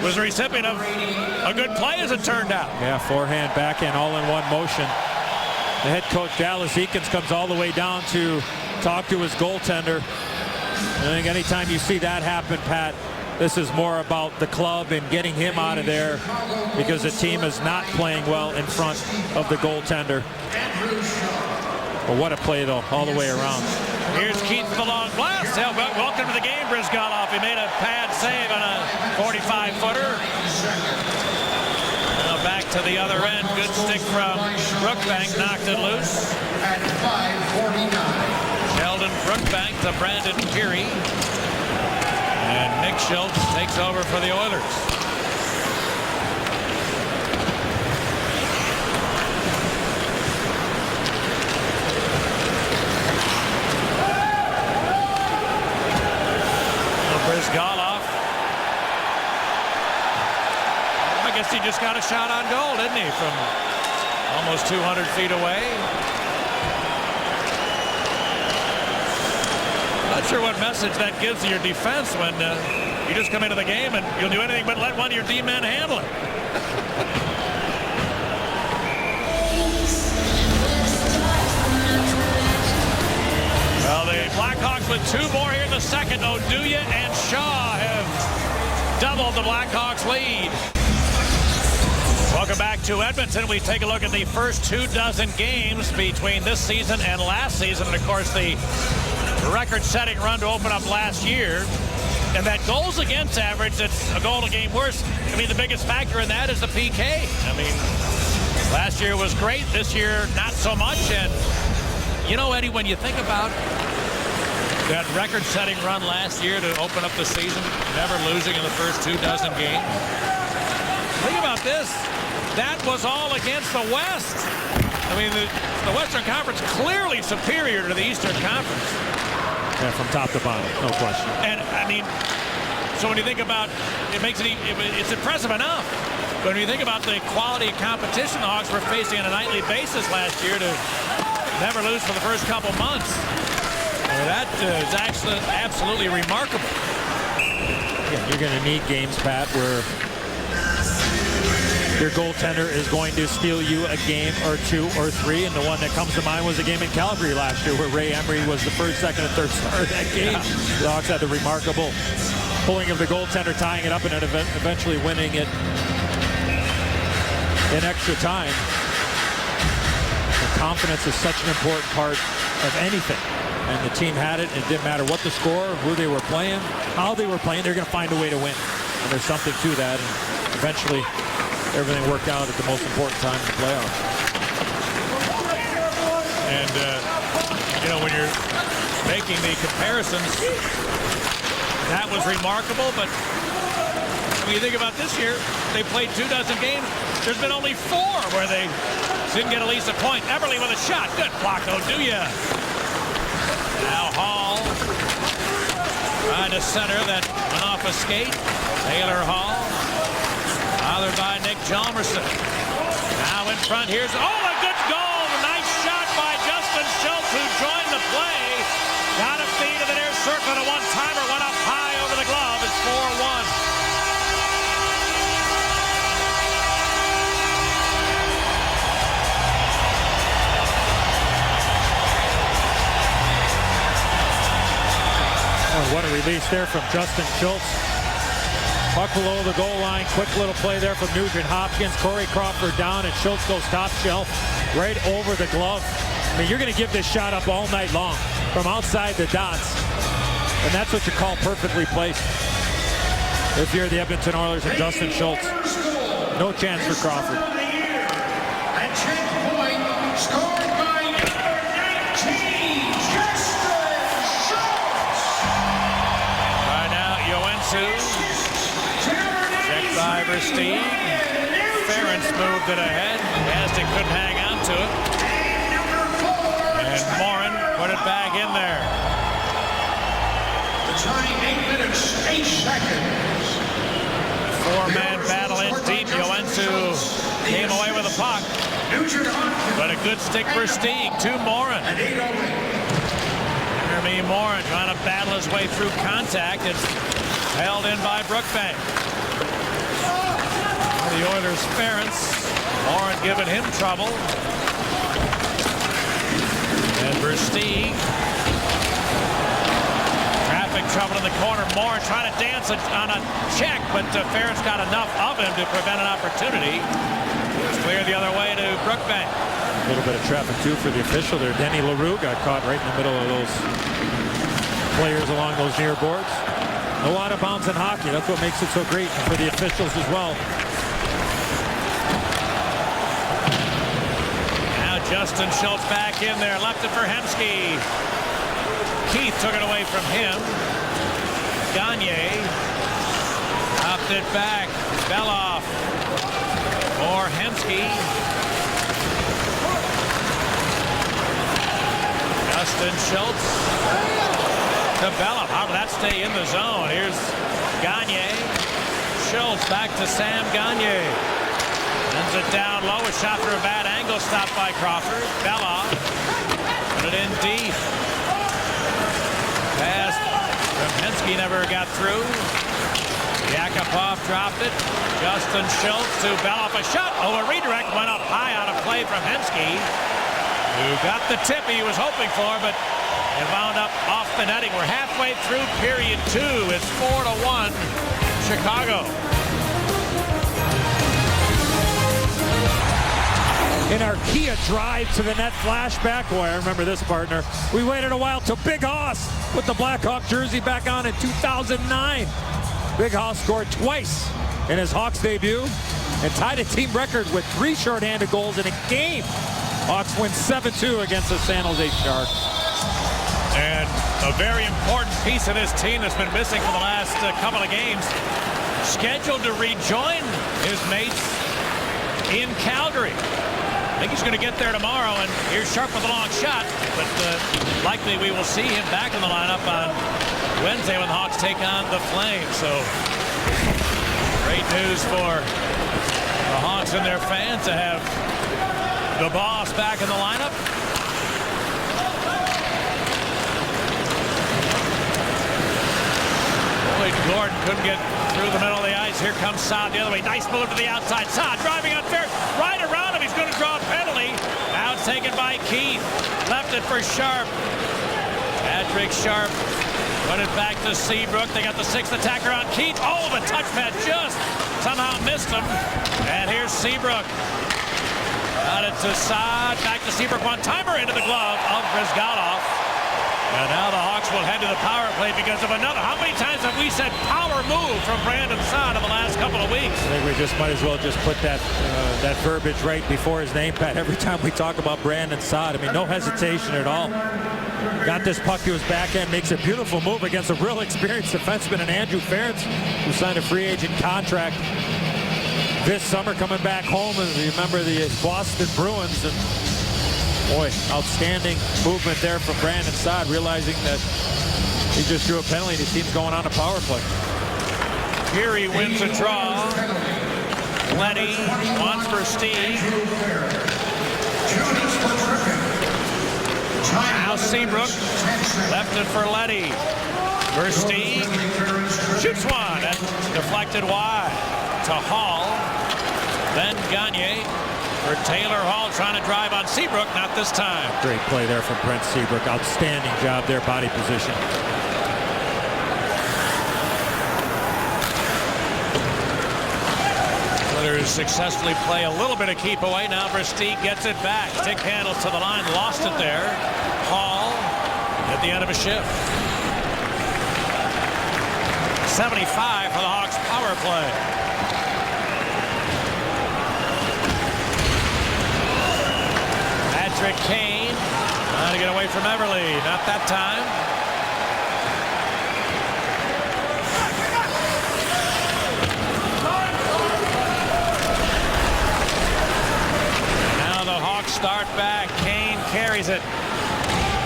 was the recipient of a good play as it turned out. Yeah, forehand, backhand, all in one motion. The head coach, Dallas Eakins, comes all the way down to talk to his goaltender. I think anytime you see that happen, Pat, this is more about the club and getting him out of there because the team is not playing well in front of the goaltender. Well, what a play, though, all the way around. Here's Keith with the long blast. Welcome to the game, Bryzgalov. He made a pad save on a 45-footer. Now back to the other end. Good stick from Brookbank. Knocked it loose. At 5:49. Sheldon Brookbank to Brandon Peary. And Nick Schultz takes over for the Oilers. Bryzgalov. I guess he just got a shot on goal, didn't he, from almost 200 feet away. Not sure what message that gives to your defense when you just come into the game and you'll do anything but let one of your D-men handle it. Well, the Blackhawks with 2 more here in the second. Oduya and Shaw have doubled the Blackhawks lead. Welcome back to Edmonton. We take a look at the first 24 games between this season and last season. And, of course, the record-setting run to open up last year. And that goals against average, that's a goal a game worse. I mean, the biggest factor in that is the PK. I mean, last year was great. This year, not so much. And you know, Eddie, when you think about that record-setting run last year to open up the season, never losing in the first 24 games. Think about this. That was all against the West. I mean, the Western Conference clearly superior to the Eastern Conference. Yeah, from top to bottom, no question. And, I mean, so when you think about it, it's impressive enough. But when you think about the quality of competition the Hawks were facing on a nightly basis last year to never lose for the first couple months. Well, that is actually absolutely remarkable. Yeah, you're going to need games, Pat, where your goaltender is going to steal you a game or two or three. And the one that comes to mind was a game in Calgary last year where Ray Emery was the first, second, and third star of that game. The Hawks had the remarkable pulling of the goaltender, tying it up, and then eventually winning it in extra time. The confidence is such an important part of anything. And the team had it. It didn't matter what the score, who they were playing, how they were playing. They're going to find a way to win. And there's something to that. And eventually, everything worked out at the most important time in the playoffs. And, when you're making the comparisons, that was remarkable. But when you think about this year, they played 24 games. There's been only 4 where they didn't get at least a point. Eberle with a shot. Good block, Oduya. Now Hall trying to center that went off a skate. Taylor Hall, bothered by Nick Hjalmarsson. Now in front, here's, a good goal. Nice shot by Justin Schultz, who joined the play. Got a feed to the near circle, and a one-timer went up high over the glove. It's 4-1. What a release there from Justin Schultz. Puck below the goal line. Quick little play there from Nugent Hopkins. Corey Crawford down, and Schultz goes top shelf right over the glove. I mean, you're going to give this shot up all night long from outside the dots. And that's what you call perfectly placed. If you're the Edmonton Oilers and Justin Schultz, no chance for Crawford. And check point scored by number 19, Justin Schultz. Right now, Joensuu. Checked by Versteeg. Ferentz moved it ahead. Gaston couldn't hang on to it. And Morin put it back in there. The time 8 minutes, 8 seconds. 4-man battle in deep. Joensuu came away with a puck. But a good stick for Stieg to Morin. Jeremy Morin trying to battle his way through contact. It's held in by Brookbank. The Oilers' Ferentz. Morin giving him trouble. And Versteeg. Traffic trouble in the corner. Morin trying to dance on a check, but Ferentz got enough of him to prevent an opportunity. It's clear the other way to Brookbank. A little bit of traffic, too, for the official there. Denny LaRue got caught right in the middle of those players along those near boards. No out of bounds in hockey. That's what makes it so great for the officials as well. Now Justin Schultz back in there. Left it for Hemsky. Keith took it away from him. Gagne upped it back. Beloff for Hemsky. Justin Schultz to Beloff. How did that stay in the zone? Here's Gagne. Schultz back to Sam Gagne. Sends it down low. A shot for a bad angle. Stopped by Crawford. Beloff put it in deep. Pass from Hemsky never got through. Yakupov dropped it. Justin Schultz to Beloff. A shot. A redirect went up high out of play from Hemsky, who got the tip he was hoping for, but it wound up off the netting. We're halfway through period 2. It's 4-1 Chicago. In our Kia drive to the net flashback, boy, I remember this, partner. We waited a while till Big Hoss put the Blackhawk jersey back on in 2009. Big Hoss scored twice in his Hawks debut and tied a team record with 3 shorthanded goals in a game. Hawks win 7-2 against the San Jose Sharks. And a very important piece of this team that's been missing for the last couple of games, scheduled to rejoin his mates in Calgary. I think he's going to get there tomorrow, and here's Sharp with a long shot, but likely we will see him back in the lineup on Wednesday when the Hawks take on the Flames. So great news for the Hawks and their fans to have the boss back in the lineup. Boyd Gordon couldn't get through the middle of the ice. Here comes Saad the other way. Nice move to the outside. Saad driving unfair. Right around him. He's going to draw a penalty. Now it's taken by Keith. Left it for Sharp. Patrick Sharp put it back to Seabrook. They got the sixth attacker on Keith. Oh, the touchpad just somehow missed him. And here's Seabrook. Got it to Saad. Back to Seabrook. One-timer into the glove of Brizgalov. And now the Hawks will head to the power play because of another. How many times have we said power move from Brandon Saad in the last couple of weeks? I think we just might as well just put that verbiage right before his name, Pat. Every time we talk about Brandon Saad, I mean, no hesitation at all. Got this puck to his backhand, makes a beautiful move against a real experienced defenseman in Andrew Ferentz, who signed a free agent contract this summer, coming back home. And you remember the Boston Bruins, and boy, outstanding movement there from Brandon Saad, realizing that he just drew a penalty and his team's going on a power play. Here wins a draw. Letty wants for Steve. Now Seabrook left it for Letty. Versteeg shoots one and deflected wide to Hall. Then Gagne for Taylor Hall, trying to drive on Seabrook. Not this time. Great play there from Brent Seabrook. Outstanding job there, body position. Oilers successfully play a little bit of keep away. Now Versteeg gets it back. Stick handles to the line, lost it there. Hall at the end of a shift. 75 for the Hawks power play. Patrick Kane trying to get away from Everly. Not that time. Now the Hawks start back. Kane carries it.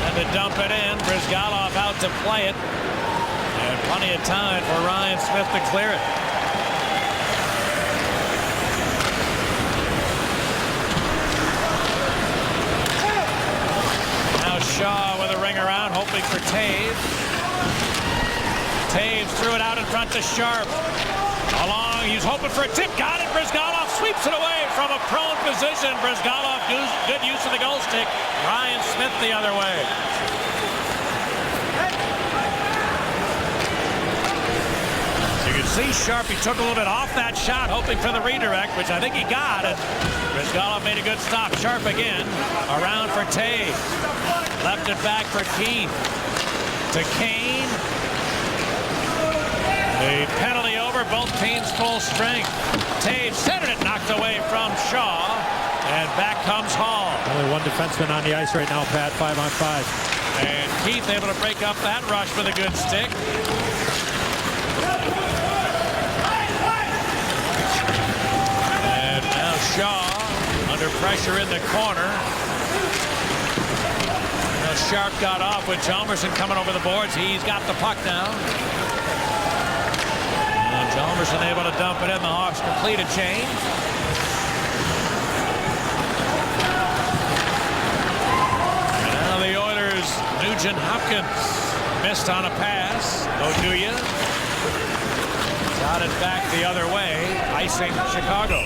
And to dump it in. Brizgalov out to play it. And plenty of time for Ryan Smith to clear it. Shaw with a ring around, hoping for Taves. Taves threw it out in front to Sharp. Along, he's hoping for a tip. Got it. Brizgalov sweeps it away from a prone position. Brizgalov good use of the goal stick. Ryan Smith the other way. You can see Sharp, he took a little bit off that shot, hoping for the redirect, which I think he got. And Brizgalov made a good stop. Sharp again. Around for Taves. Left it back for Keith. To Kane. A penalty over, both teams full strength. Taves centered it, knocked away from Shaw. And back comes Hall. Only one defenseman on the ice right now, Pat, 5-on-5. And Keith able to break up that rush with a good stick. And now Shaw under pressure in the corner. Sharp got off with Chalmerson coming over the boards. He's got the puck now. And Chalmerson able to dump it in. The Hawks complete a change. And now the Oilers, Nugent Hopkins missed on a pass. Oduya got it back the other way, icing Chicago.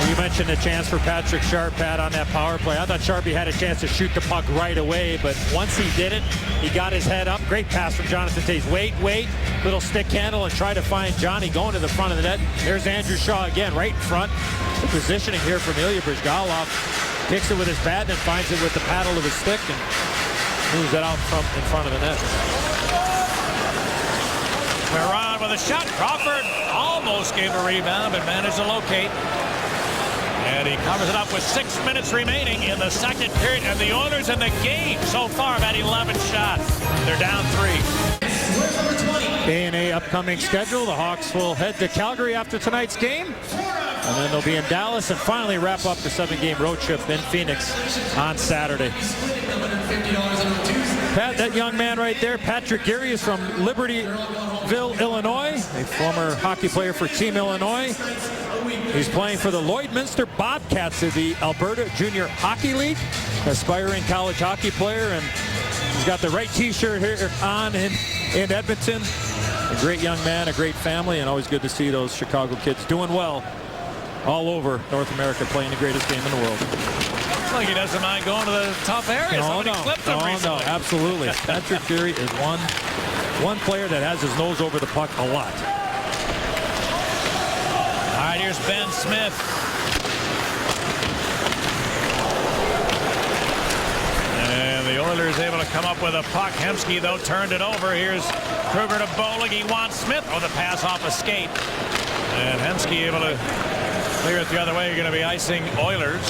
You mentioned a chance for Patrick Sharp, Pat, on that power play. I thought Sharpie had a chance to shoot the puck right away, but once he did it, he got his head up. Great pass from Jonathan Toews. Wait, little stick handle and try to find Johnny going to the front of the net. There's Andrew Shaw again, right in front. The positioning here from Ilya Brizgalov. Kicks it with his bat, then finds it with the paddle of his stick and moves it out in front of the net. Perron with a shot. Crawford almost gave a rebound, but managed to locate. And he covers it up with 6 minutes remaining in the second period. And the Oilers in the game so far have had 11 shots. They're down 3. A&A upcoming schedule. The Hawks will head to Calgary after tonight's game. And then they'll be in Dallas and finally wrap up the 7-game road trip in Phoenix on Saturday. Pat, that young man right there, Patrick Geary, is from Libertyville, Illinois, a former hockey player for Team Illinois. He's playing for the Lloydminster Bobcats of the Alberta Junior Hockey League, aspiring college hockey player, and he's got the right T-shirt here on in Edmonton. A great young man, a great family, and always good to see those Chicago kids doing well all over North America, playing the greatest game in the world. Looks like he doesn't mind going to the tough area. Somebody clipped him recently. No, absolutely. Patrick Fury is one player that has his nose over the puck a lot. All right, here's Ben Smith. And the Oilers able to come up with a puck. Hemsky, though, turned it over. Here's Kruger to Bowling. He wants Smith. Oh, the pass off a skate. And Hemsky able to clear it the other way. You're going to be icing Oilers.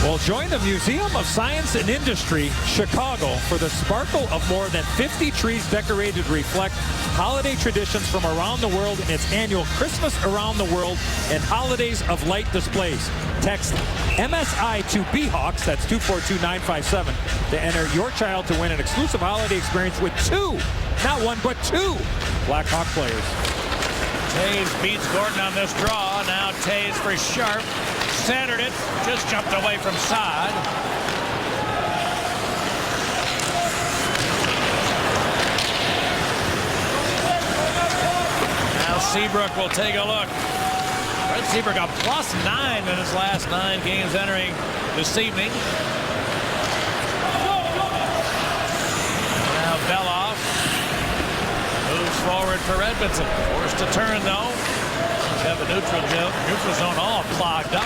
Well, join the Museum of Science and Industry, Chicago, for the sparkle of more than 50 trees decorated to reflect holiday traditions from around the world in its annual Christmas Around the World and Holidays of Light displays. Text MSI to BHawks, that's 242957, to enter your child to win an exclusive holiday experience with two, not one, but two Blackhawk players. Taves beats Gordon on this draw. Now Taves for Sharp. Centered it. Just jumped away from Saad. Now Seabrook will take a look. Fred Seabrook a +9 in his last 9 games entering this evening. Now Beloff moves forward for Edmonton. Forced to turn though. Have the neutral zone all clogged up.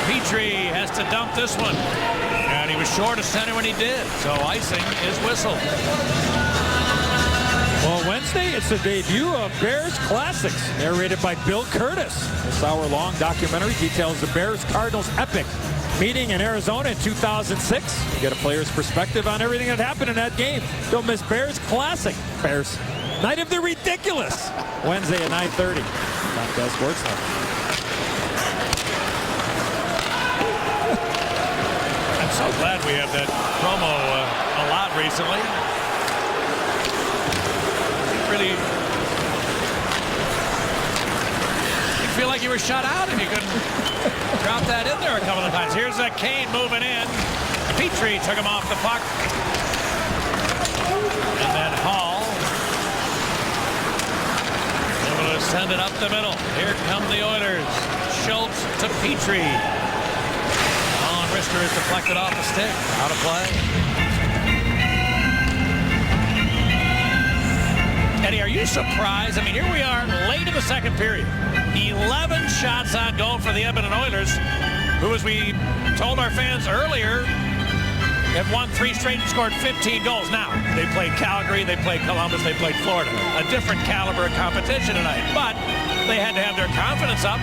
Petrie has to dump this one. And he was short of center when he did. So icing is whistled. Well, Wednesday, it's the debut of Bears Classics, narrated by Bill Curtis. This hour-long documentary details the Bears-Cardinals epic meeting in Arizona in 2006. You get a player's perspective on everything that happened in that game. Don't miss Bears Classic. Bears Night of the Ridiculous. Wednesday at 9:30. Comcast Sportsnet. I'm so glad we have that promo a lot recently. Really, you feel like you were shut out if you couldn't drop that in there a couple of times. Here's a Kane moving in. Petrie took him off the puck. And then Hall. Able to send it up the middle. Here come the Oilers. Schultz to Petrie. Rister is deflected off the stick. Out of play. Eddie, are you surprised? I mean, here we are late in the second period. 11 shots on goal for the Edmonton Oilers, who, as we told our fans earlier, have won 3 straight and scored 15 goals. Now, they played Calgary, they played Columbus, they played Florida. A different caliber of competition tonight. But they had to have their confidence up.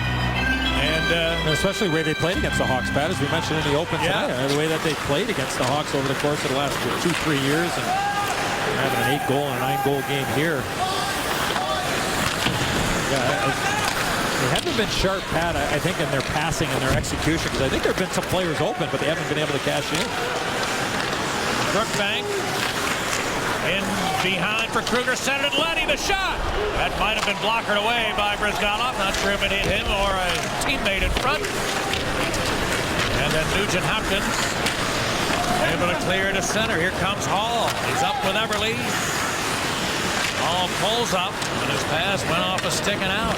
And especially the way they played against the Hawks, Pat, as we mentioned in the open tonight. The way that they played against the Hawks over the course of the last 2-3 years, and having an 8-goal and a 9-goal game here. They haven't been sharp, Pat, I think, in their passing and their execution, because I think there have been some players open, but they haven't been able to cash in. Brookbank in behind for Kruger, centered it, Leddy, the shot. That might have been blockered away by Brizgalov. Not sure if it hit him or a teammate in front. And then Nugent Hopkins able to clear to center. Here comes Hall. He's up with Everly. Hall pulls up, and his pass went off a stick and out.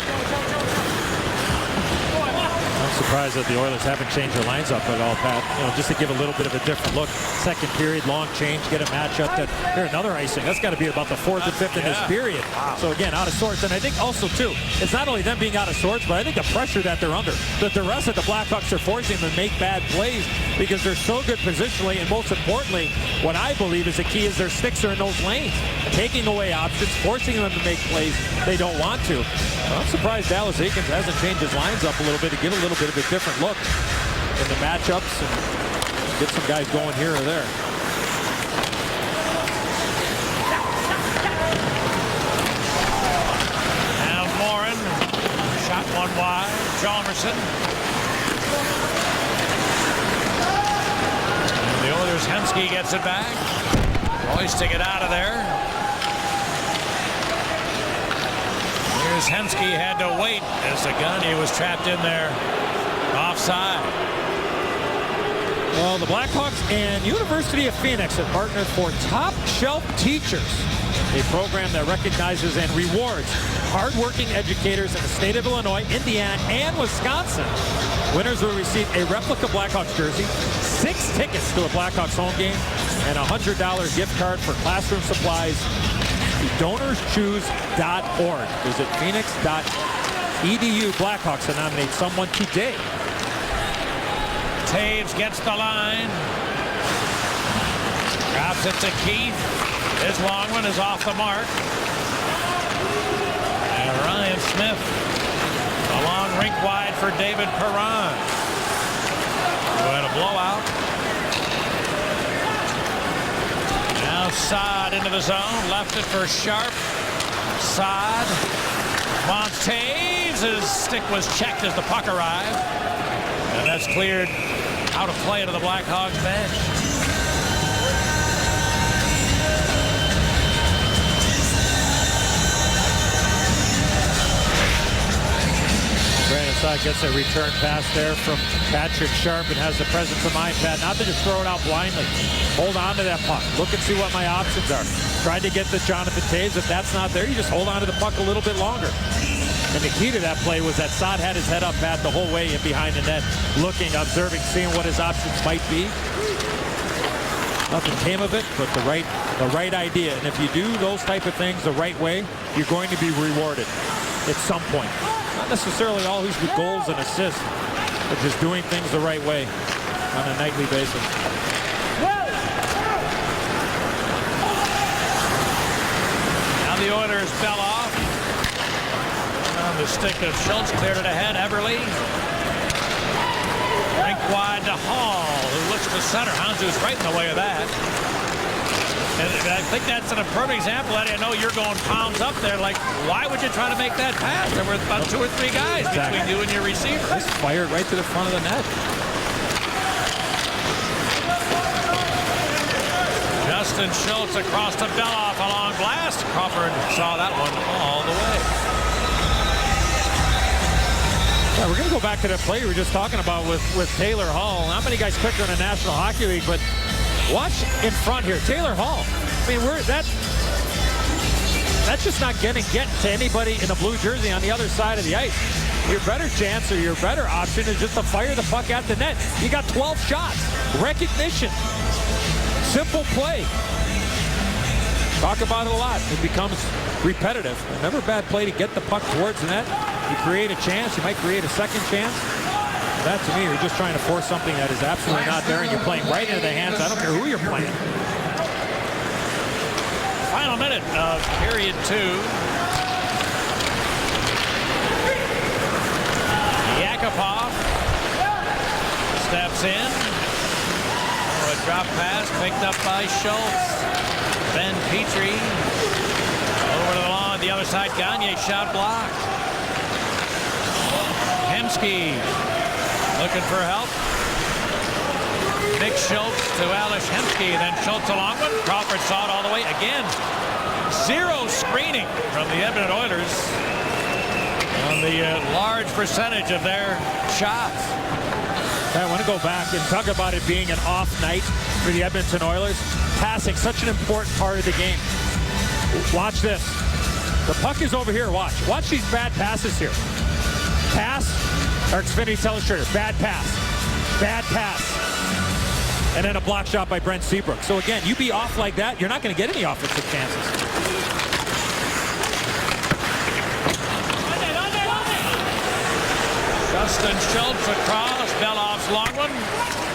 I'm surprised that the Oilers haven't changed their lines up at all, Pat. You know, just to give a little bit of a different look. Second period, long change, get a matchup. Here, another icing. That's got to be about the 4th and 5th in this period. Wow. So again, out of sorts. And I think also too, it's not only them being out of sorts, but I think the pressure that they're under. That the rest of the Blackhawks are forcing them to make bad plays because they're so good positionally, and most importantly, what I believe is the key is their sticks are in those lanes, taking away options, forcing them to make plays they don't want to. Well, I'm surprised Dallas Eakins hasn't changed his lines up a little bit to get a little bit of a different look in the matchups and get some guys going here or there. Now Morin, shot one wide. Chalmerson. And the Oilers, Hemsky gets it back. Hoisting it out of there. Oilers, Hemsky had to wait as Gagne was trapped in there offside. Well, the Blackhawks and University of Phoenix have partnered for Top Shelf Teachers, a program that recognizes and rewards hardworking educators in the state of Illinois, Indiana, and Wisconsin. Winners will receive a replica Blackhawks jersey, 6 tickets to a Blackhawks home game, and a $100 gift card for classroom supplies to DonorsChoose.org. Visit phoenix.edu Blackhawks to nominate someone today. Taves gets the line. Drops it to Keith. His long one is off the mark. And Ryan Smith, a long rink wide for David Perron. Who had a blowout. Now Saad into the zone. Left it for Sharp. Saad wants Taves. His stick was checked as the puck arrived. And that's cleared out of play to the Blackhawks bench. Brandon Saad gets a return pass there from Patrick Sharp and has the presence of mind, Pat, not to just throw it out blindly. Hold on to that puck. Look and see what my options are. Tried to get to Jonathan Taves. If that's not there, you just hold on to the puck a little bit longer. And the key to that play was that Saad had his head up, Pat, the whole way in behind the net, looking, observing, seeing what his options might be. Nothing came of it, but the right idea. And if you do those type of things the right way, you're going to be rewarded at some point. Not necessarily always with goals and assists, but just doing things the right way on a nightly basis. Now the Oilers fell off. On the stick of Schultz, cleared it ahead. Everly. Rink wide to Hall, who looks to center. Hanzu's right in the way of that. And I think that's a perfect example, Eddie. I know you're going pounds up there. Like, why would you try to make that pass? There were about 2 or 3 guys between you and your receiver. Just fired right to the front of the net. Justin Schultz across to Beloff, a long blast. Crawford saw that one all the way. Yeah, we're going to go back to that play we were just talking about with Taylor Hall. Not many guys quicker in the National Hockey League, but watch in front here. Taylor Hall. I mean, that's just not getting to anybody in a blue jersey on the other side of the ice. Your better chance or your better option is just to fire the puck at the net. You got 12 shots. Recognition. Simple play. Talk about it a lot. It becomes repetitive. Never a bad play to get the puck towards the net. You create a chance. You might create a second chance. That, to me, you're just trying to force something that is absolutely not there, and you're playing right into the hands. I don't care who you're playing. Final minute of period 2. Yakupov steps in. A drop pass picked up by Schultz. Ben Petrie over to the lawn on the other side. Gagne shot blocked. Hemsky looking for help. Nick Schultz to Ales Hemsky, then Schultz along one. Crawford saw it all the way. Again, 0 screening from the Edmonton Oilers on the large percentage of their shots. I want to go back and talk about it being an off night for the Edmonton Oilers. Passing, such an important part of the game. Watch this. The puck is over here. Watch these bad passes here. Pass, or Xfinity Telestrator, bad pass. Bad pass. And then a block shot by Brent Seabrook. So again, you be off like that, you're not going to get any offensive chances. Justin Schultz across. Beloff's long one.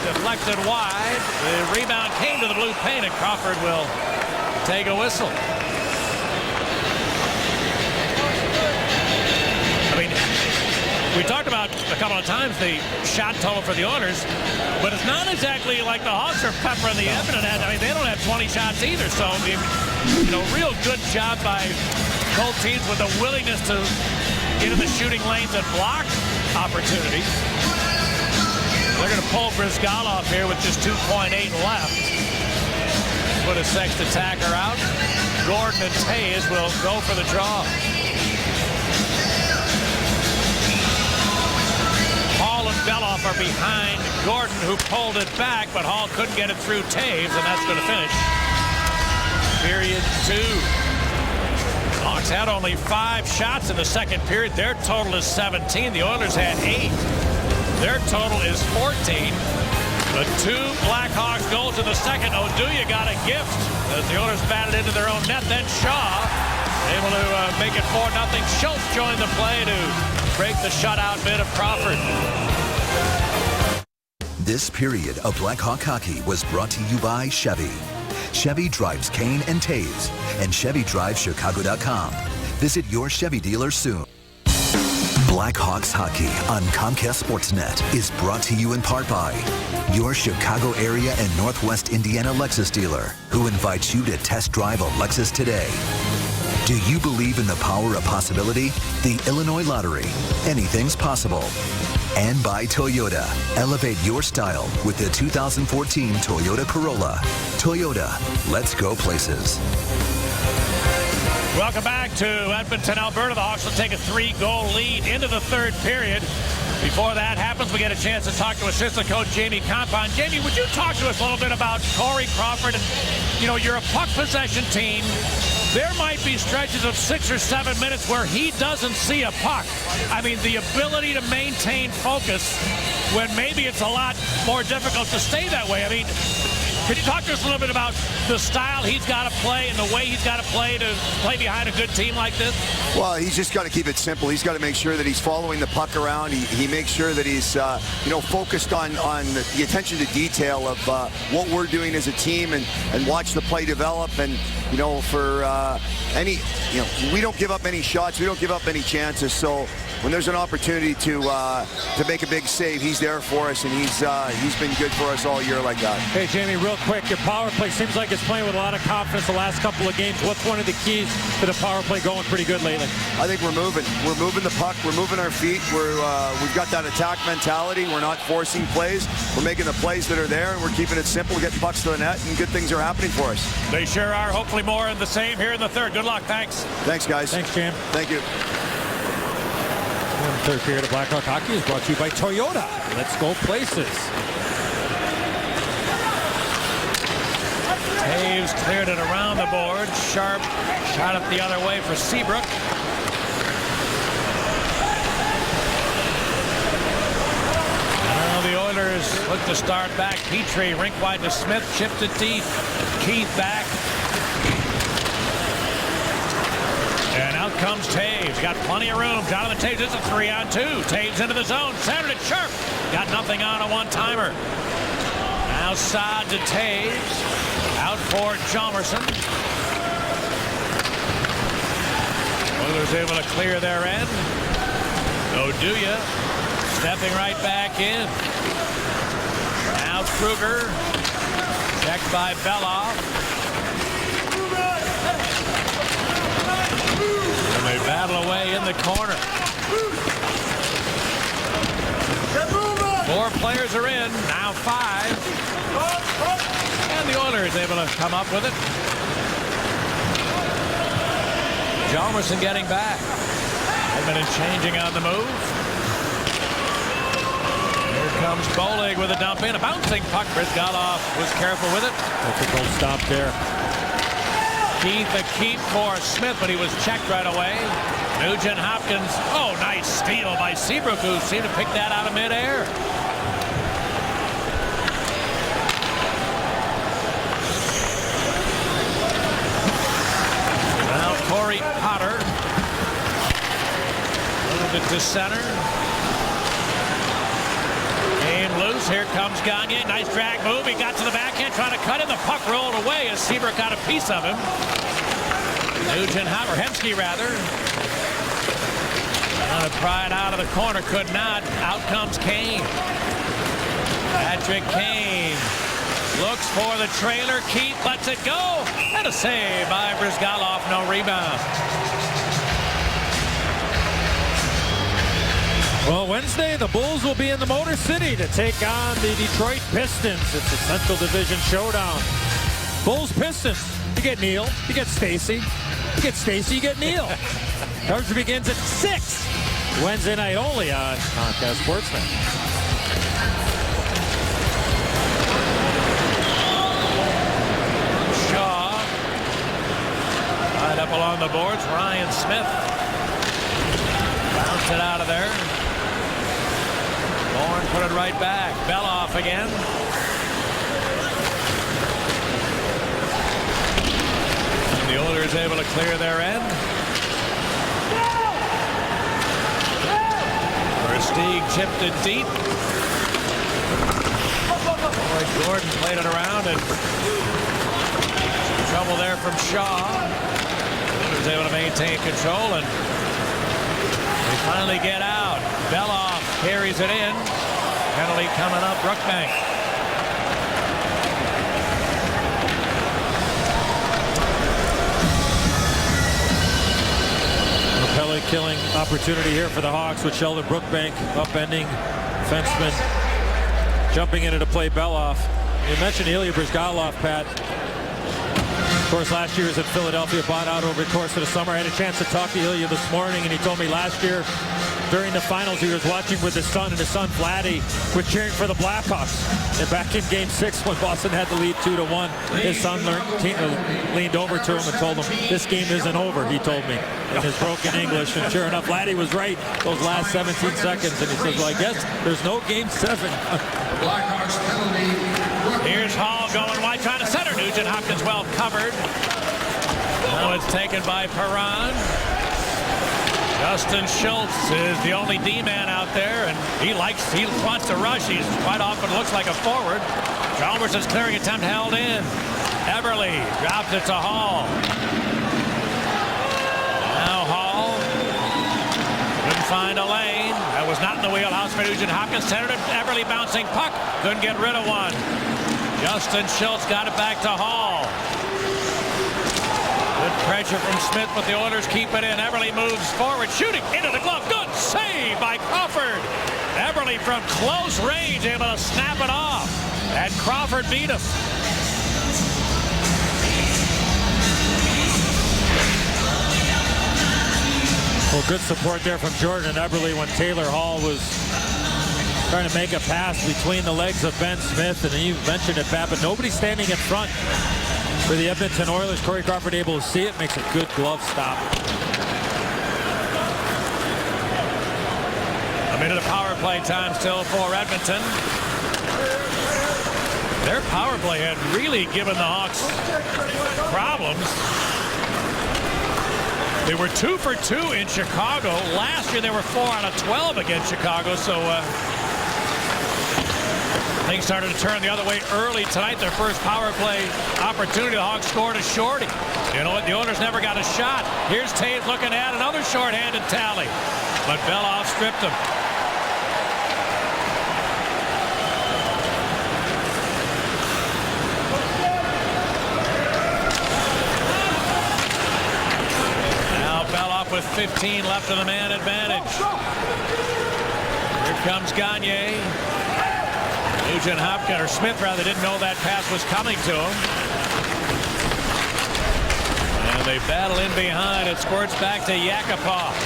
Deflected wide. The rebound came to the blue paint, and Crawford will take a whistle. I mean, we talked about a couple of times the shot total for the Oilers, but it's not exactly like the Hawks are peppering the Edmonton. I mean, they don't have 20 shots either. So, real good job by both teams with the willingness to get in the shooting lanes and block opportunities. They're going to pull Brizgalov here with just 2.8 left. Put a sixth attacker out. Gordon and Taves will go for the draw. behind Gordon, who pulled it back, but Hall couldn't get it through Taves, and that's going to finish period 2. Hawks had only 5 shots in the second period. Their total is 17. The Oilers had 8. Their total is 14. The 2 Blackhawks goals in the second. Oduya got a gift as the Oilers batted into their own net. Then Shaw able to make it 4-0. Schultz joined the play to break the shutout bid of Crawford. This period of Blackhawk hockey was brought to you by Chevy. Chevy drives Kane and Taves, and ChevyDriveChicago.com. Visit your Chevy dealer soon. Blackhawks hockey on Comcast Sportsnet is brought to you in part by your Chicago area and Northwest Indiana Lexus dealer, who invites you to test drive a Lexus today. Do you believe in the power of possibility? The Illinois Lottery. Anything's possible. And by Toyota. Elevate your style with the 2014 Toyota Corolla. Toyota, let's go places. Welcome back to Edmonton, Alberta. The Hawks will take a 3-goal lead into the third period. Before that happens, we get a chance to talk to assistant coach Jamie Kompon. Jamie, would you talk to us a little bit about Corey Crawford? And, you know, you're a puck possession team. There might be stretches of 6 or 7 minutes where he doesn't see a puck. I mean, the ability to maintain focus when maybe it's a lot more difficult to stay that way. I mean, can you talk to us a little bit about the style he's got to play and the way he's got to play behind a good team like this? Well, he's just got to keep it simple. He's got to make sure that he's following the puck around. He makes sure that he's, focused on the attention to detail of what we're doing as a team and watch the play develop. And, we don't give up any shots. We don't give up any chances. So when there's an opportunity to make a big save, he's there for us, and he's been good for us all year like that. Hey, Jamie, real quick, your power play seems like it's playing with a lot of confidence the last couple of games. What's one of the keys to the power play going pretty good lately? I think we're moving. We're moving the puck. We're moving our feet. We've got that attack mentality. We're not forcing plays. We're making the plays that are there, and we're keeping it simple, getting pucks to the net, and good things are happening for us. They sure are. Hopefully more of the same here in the third. Good luck. Thanks. Thanks, guys. Thanks, Jam. Thank you. And the third period of Blackhawk hockey is brought to you by Toyota. Let's go places. Taves cleared it around the board. Sharp shot it the other way for Seabrook. Now the Oilers look to start back. Petrie rink wide to Smith. Chipped it deep. Keith back. And out comes Taves. Got plenty of room. Jonathan Taves, it's a 3-on-2. Taves into the zone. Centered it sharp. Got nothing on a one-timer. Now Saad to Taves. Out for Chalmerson. Oilers able to clear their end. Oduya stepping right back in. Now Kruger. Checked by Belov. And they battle away in the corner. 4 players are in. Now 5. And the Oilers able to come up with it. Chalmerson getting back. Edmonton changing on the move. Here comes Bolig with a dump in. A bouncing puck. Bryzgalov was careful with it. That's a goal stop there. Keith a keep for Smith, but he was checked right away. Nugent Hopkins. Oh, nice steal by Seabrook, who seemed to pick that out of midair. Now Corey Potter. Moved it to center. Game loose. Here comes Gagne. Nice drag move. He got to the backhand, trying to cut it. The puck rolled away as Seabrook got a piece of him. Nugent Hopper, Hemsky rather. Trying to pry it out of the corner. Could not. Out comes Kane. Patrick Kane looks for the trailer. Keith lets it go. And a save by Bryzgalov. No rebound. Well, Wednesday, the Bulls will be in the Motor City to take on the Detroit Pistons. It's a Central Division showdown. Bulls, Pistons. You get Neal. You get Stacy. You get Stacy. You get Neal. Coverage begins at 6. Wednesday night only on Comcast Sportsnet. Shaw. Right up along the boards. Ryan Smith. Bounced it out of there. Bourne put it right back. Beloff again. And the Oilers able to clear their end. Versteeg chipped it deep. Boyd Gordon played it around, and some trouble there from Shaw. He was able to maintain control, and they finally get out. Beloff carries it in. Penalty coming up, Brookbank. Pelly killing opportunity here for the Hawks with Sheldon Brookbank upending defenseman, jumping in to play Beloff. You mentioned Ilya Bryzgalov, Pat. Of course, last year he was in Philadelphia, bought out over the course of the summer. I had a chance to talk to Ilya this morning, and he told me last year during the finals he was watching with his son, and his son Vladdy was cheering for the Blackhawks. And back in Game 6 when Boston had the lead 2-1, his son leaned over to him and told him, "This game isn't over," he told me in his broken English. And sure enough, Vladdy was right those last 17 seconds. And he says, "Well, I guess there's no Game 7. Blackhawks penalty. Here's Hall going wide, trying to center. Nugent Hopkins well covered. Now it's taken by Perron. Justin Schultz is the only D-man out there, and he wants to rush. He quite often looks like a forward. Chalmers' clearing attempt held in. Eberle drops it to Hall. Now Hall couldn't find a lane. That was not in the wheelhouse for Nugent Hopkins. Centered it. Eberle bouncing puck. Couldn't get rid of one. Justin Schultz got it back to Hall. Good pressure from Smith, but the Oilers keep it in. Eberle moves forward, shooting into the glove. Good save by Crawford. Eberle from close range, able to snap it off. And Crawford beat him. Well, good support there from Jordan and Eberle when Taylor Hall was trying to make a pass between the legs of Ben Smith. And you mentioned it, Pat, but nobody standing in front for the Edmonton Oilers. Corey Crawford able to see it, makes a good glove stop. A minute of power play time still for Edmonton. Their power play had really given the Hawks problems. They were 2 for 2 in Chicago. Last year they were 4 out of 12 against Chicago, so things started to turn the other way early tonight. Their first power play opportunity, the Hawks scored a shorty. You know what? The Oilers never got a shot. Here's Tate looking at another shorthanded tally, but Beloff stripped him. Now Beloff with 15 left in the man advantage. Here comes Gagne. Nugent Hopkins, or Smith rather, didn't know that pass was coming to him. And they battle in behind. It squirts back to Yakupov.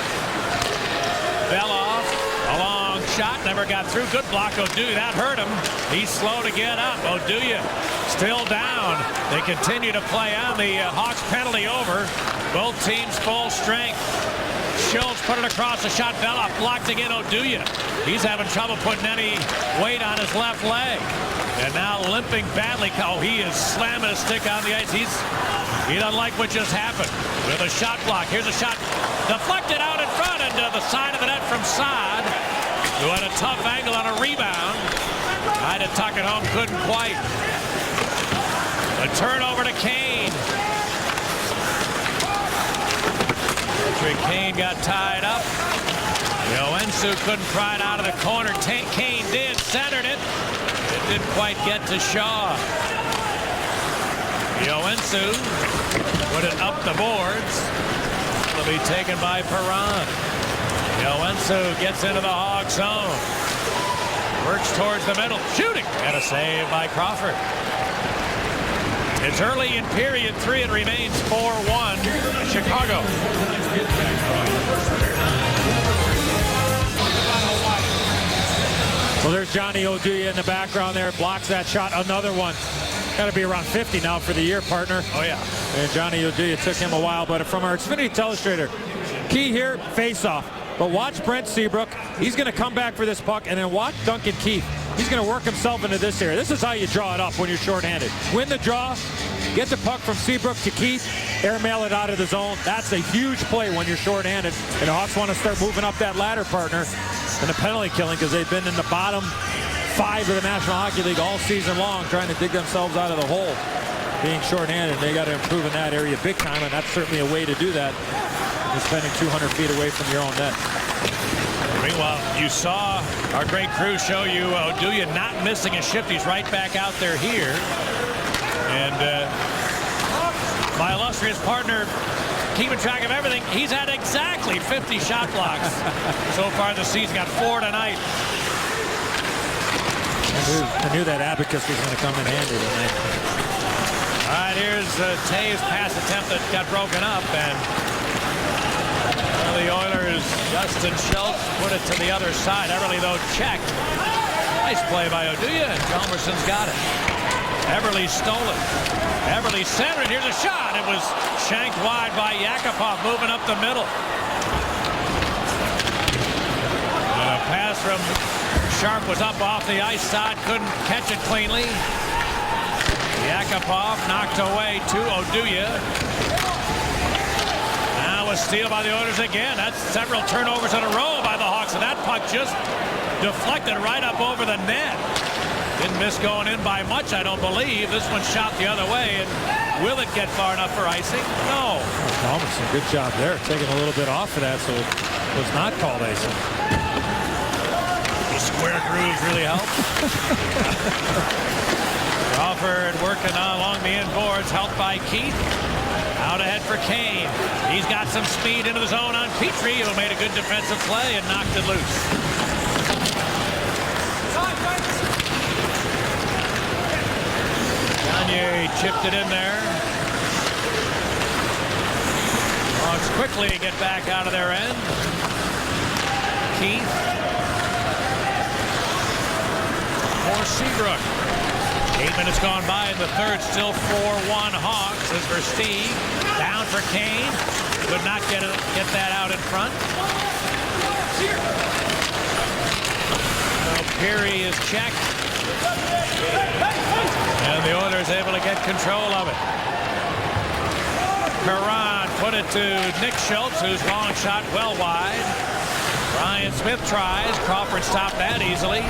Beloff, a long shot, never got through. Good block, Oduya. That hurt him. He's slow to get up. Oduya still down. They continue to play on. The Hawks penalty over. Both teams full strength. Schultz put it across the shot. Beloff blocked again. Oduya. He's having trouble putting any weight on his left leg. And now limping badly. Oh, he is slamming his stick on the ice. He doesn't like what just happened. With a shot block. Here's a shot deflected out in front and the side of the net from Saad, who had a tough angle on a rebound. Tried to tuck it home, couldn't quite. A turnover to Kane. Patrick Kane got tied up. Yoensuu couldn't pry it out of the corner. Kane did, centered it. It didn't quite get to Shaw. Yoensuu put it up the boards. It'll be taken by Perron. Yoensuu gets into the Hawks zone. Works towards the middle, shooting, and a save by Crawford. It's early in period 3. It remains 4-1 Chicago. Well, there's Johnny Oduya in the background there. Blocks that shot. Another one. Got to be around 50 now for the year, partner. Oh, yeah. And Johnny Oduya took him a while, but from our Xfinity Telestrator, key here, face-off. But watch Brent Seabrook. He's going to come back for this puck, and then watch Duncan Keith. He's going to work himself into this area. This is how you draw it up when you're shorthanded. Win the draw, get the puck from Seabrook to Keith, airmail it out of the zone. That's a huge play when you're shorthanded. And the Hawks want to start moving up that ladder, partner, and the penalty killing, because they've been in the bottom 5 of the National Hockey League all season long, trying to dig themselves out of the hole. Being shorthanded, they got to improve in that area big time, and that's certainly a way to do that. You're spending 200 feet away from your own net. Meanwhile, you saw our great crew show you Oduya not missing a shift. He's right back out there here. And my illustrious partner, keeping track of everything, he's had exactly 50 shot blocks so far this season. Got 4 tonight. I knew that abacus was going to come in handy tonight. All right, here's Taves' pass attempt that got broken up, and the Oilers, Justin Schultz, put it to the other side. Everly, though, checked. Nice play by Oduya, and Chalmerson's got it. Everly stole it. Everly centered. Here's a shot. It was shanked wide by Yakupov, moving up the middle. And a pass from Sharp was up off the ice side, couldn't catch it cleanly. Yakupov knocked away to Oduya. Now a steal by the Oilers again. That's several turnovers in a row by the Hawks, and that puck just deflected right up over the net. Didn't miss going in by much, I don't believe. This one shot the other way, and will it get far enough for icing? No. Thomason, good job there, taking a little bit off of that, so it was not called icing. The square grooves really help. Crawford working along the end boards, helped by Keith. Out ahead for Kane. He's got some speed into the zone on Petrie, who made a good defensive play and knocked it loose. Gagne chipped it in there. Hawks quickly get back out of their end. Keith. For Seabrook. 8 minutes gone by in the third, still 4-1 Hawks. As Versteeg down for Kane. Could not get that out in front. So Peary is checked. And the Oilers able to get control of it. Perron put it to Nick Schultz, whose long shot well wide. Ryan Smith tries. Crawford stopped that easily.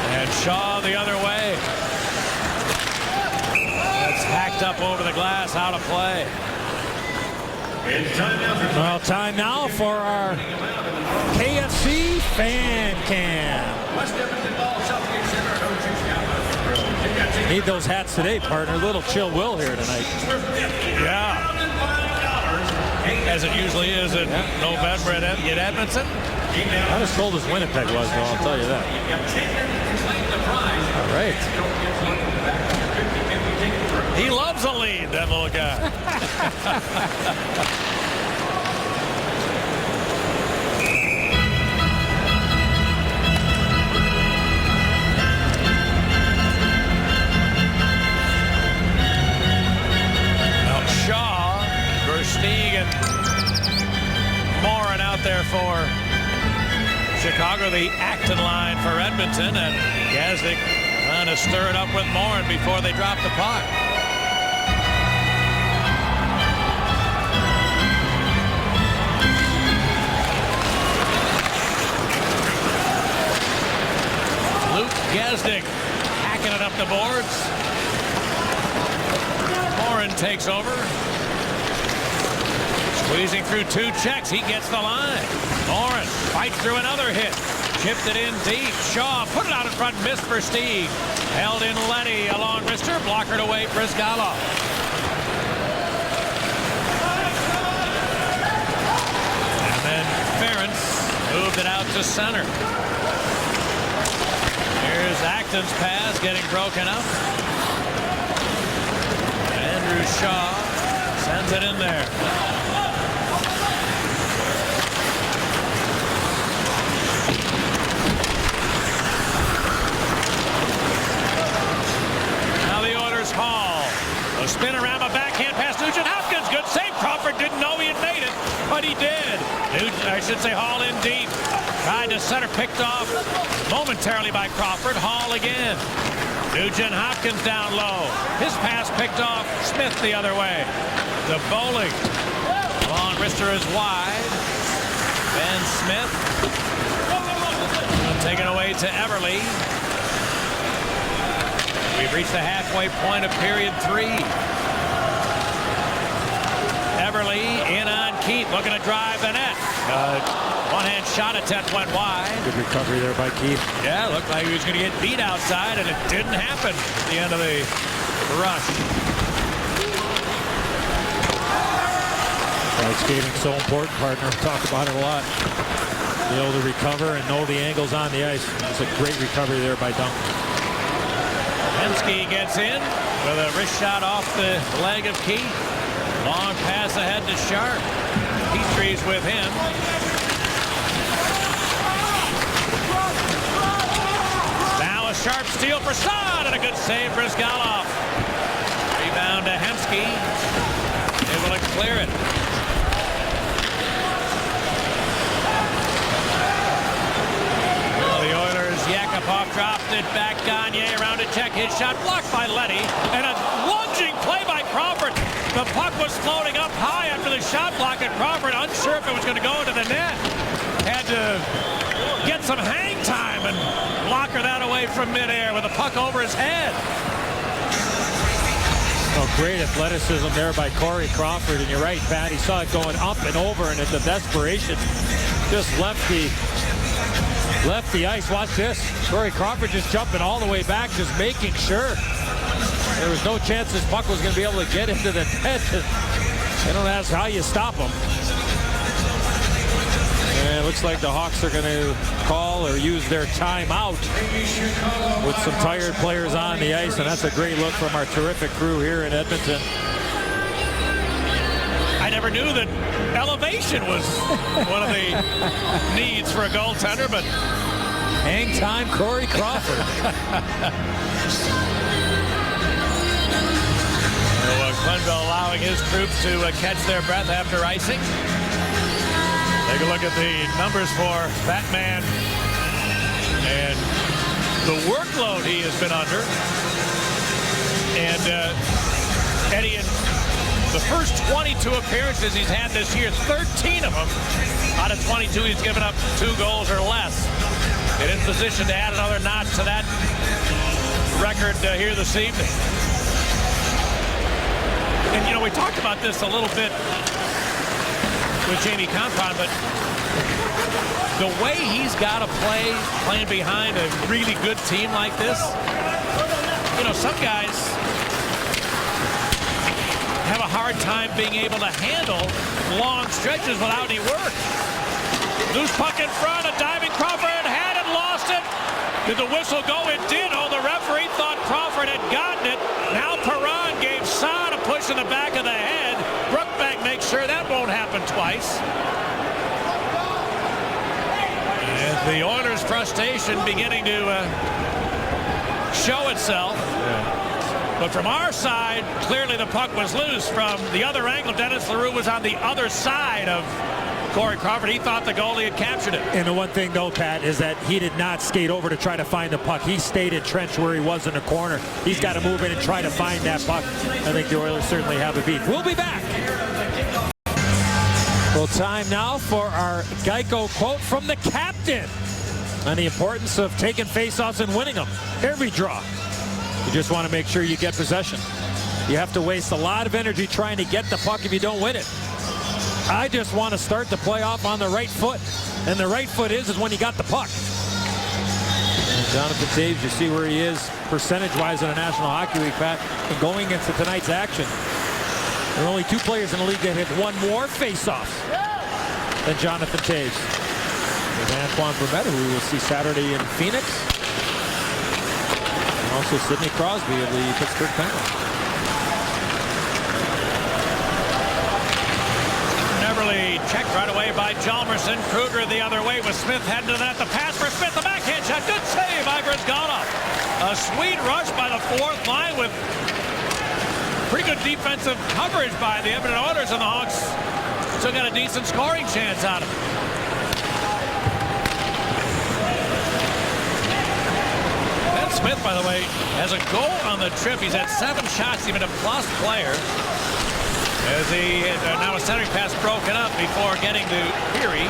And Shaw the other way. That's hacked up over the glass, out of play. Well, time now for our KFC Fan Cam. Need those hats today, partner. A little chill will here tonight. Yeah. As it usually is in November in Edmonton. Not as cold as Winnipeg was, though, I'll tell you that. All right. He loves a lead, that little guy. Now Shaw, Versteeg, and Morin out there for Chicago, the Acton line for Edmonton, and Gazdic trying to stir it up with Morin before they drop the puck. Luke Gazdic hacking it up the boards. Morin takes over. Squeezing through 2 checks. He gets the line. Morin fights through another hit. Chipped it in deep. Shaw put it out in front. Missed Versteeg. Held in Letty along wrister. Blockered away Brizgalov. And then Ferentz moved it out to center. Here's Acton's pass getting broken up. Andrew Shaw sends it in there. did. I should say Hall in deep. Tried to center, picked off momentarily by Crawford. Hall again. Nugent Hopkins down low. His pass picked off. Smith the other way. The bowling. Long wrister is wide. Ben Smith. Taken away to Everly. We've reached the halfway point of period 3. Everly in on Keith, looking to drive the net. One-hand shot attempt went wide. Good recovery there by Keith. Yeah, looked like he was going to get beat outside, and it didn't happen at the end of the rush. Skating's so important, partner. Talk about it a lot. Be able to recover and know the angles on the ice. It's a great recovery there by Duncan. Hemsky gets in with a wrist shot off the leg of Keith. Long pass ahead to Sharp. Petrie's with him. Now a sharp steal for Saad and a good save for Skalov. Rebound to Hemsky. Able to clear it. The Oilers, Yakupov dropped it back. Gagne around to check his shot. Blocked by Leddy. And a lunging play by Crawford. The puck was floating up high after the shot block, and Crawford, unsure if it was going to go into the net, had to get some hang time and blocker that away from midair with the puck over his head. Oh, great athleticism there by Corey Crawford, and you're right, Pat. He saw it going up and over, and it's a desperation. Just left the ice. Watch this. Corey Crawford just jumping all the way back, just making sure. There was no chance this puck was going to be able to get into the net. I don't ask how you stop him. And it looks like the Hawks are going to call or use their timeout with some tired players on the ice, and that's a great look from our terrific crew here in Edmonton. I never knew that elevation was one of the needs for a goaltender, but hang time, Corey Crawford. Quenneville allowing his troops to catch their breath after icing. Take a look at the numbers for that man and the workload he has been under. And Eddie, in the first 22 appearances he's had this year, 13 of them out of 22 he's given up 2 goals or less. And in position to add another notch to that record here this evening. And, you know, we talked about this a little bit with Jamie Compton, but the way he's got to play, playing behind a really good team like this, you know, some guys have a hard time being able to handle long stretches without any work. Loose puck in front, a diving Crawford had it, lost it. Did the whistle go? It did. Oh, the referee thought Crawford had gotten it. Now Perron gave Saad a push in the back of the head. Brookbank makes sure that won't happen twice. And the Oilers' frustration beginning to show itself. But from our side, clearly the puck was loose. From the other angle, Dennis Leroux was on the other side of Corey Crawford. He thought the goalie had captured it. And the one thing, though, Pat, is that he did not skate over to try to find the puck. He stayed in trench where he was in the corner. He's got to move in and try to find that puck. I think the Oilers certainly have a beat. We'll be back. Well, time now for our Geico quote from the captain on the importance of taking faceoffs and winning them. Every draw. You just want to make sure you get possession. You have to waste a lot of energy trying to get the puck if you don't win it. I just want to start the playoff on the right foot. And the right foot is when you got the puck. And Jonathan Toews, you see where he is percentage-wise in the National Hockey League, Pat. And going into tonight's action, there are only 2 players in the league that hit 1 more face-offs than Jonathan Toews. There's Antoine Vermette, who we will see Saturday in Phoenix. And also Sidney Crosby of the Pittsburgh Penguins. Checked right away by Hjalmarsson. Kruger the other way with Smith heading to that. The pass for Smith, the backhand shot. Good save by Brizgalov. A sweet rush by the 4th line with pretty good defensive coverage by the Edmonton Oilers, and the Hawks still got a decent scoring chance out of it. Ben Smith, by the way, has a goal on the trip. He's had 7 shots, even a plus player. As he now a centering pass broken up before getting to Peary.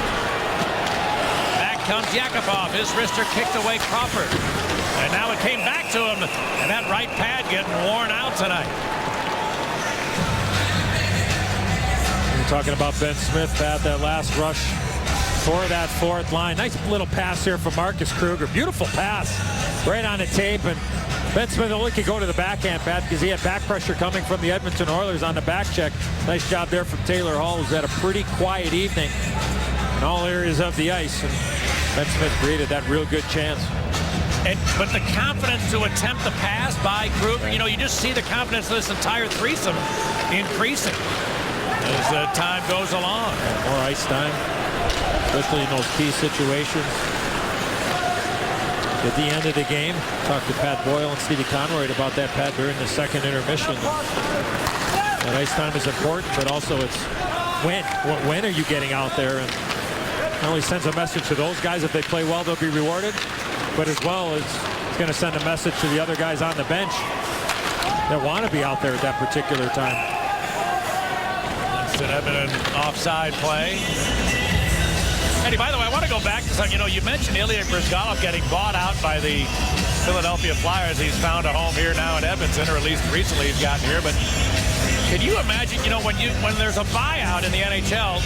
Back comes Yakupov. His wrister kicked away Crawford. And now it came back to him. And that right pad getting worn out tonight. We're talking about Ben Smith, Pat, that last rush for that fourth line. Nice little pass here from Marcus Kruger. Beautiful pass right on the tape. And Ben Smith only could go to the backhand, Pat, because he had back pressure coming from the Edmonton Oilers on the back check. Nice job there from Taylor Hall, who's had a pretty quiet evening in all areas of the ice. And Ben Smith created that real good chance. But the confidence to attempt the pass by Kruger, you know, you just see the confidence of this entire threesome increasing as time goes along. More ice time, especially in those key situations. At the end of the game, talked to Pat Boyle and Stevie Conroy about that, Pat, during the second intermission. That ice time is important, but also it's when are you getting out there? And not only sends a message to those guys, if they play well, they'll be rewarded, but as well as it's going to send a message to the other guys on the bench that want to be out there at that particular time. It's an Edmonton offside play. Eddie, by the way, I want to go back to something. You know, you mentioned Ilya Bryzgalov getting bought out by the Philadelphia Flyers. He's found a home here now in Edmonton, or at least recently he's gotten here. But can you imagine, you know, when there's a buyout in the NHL,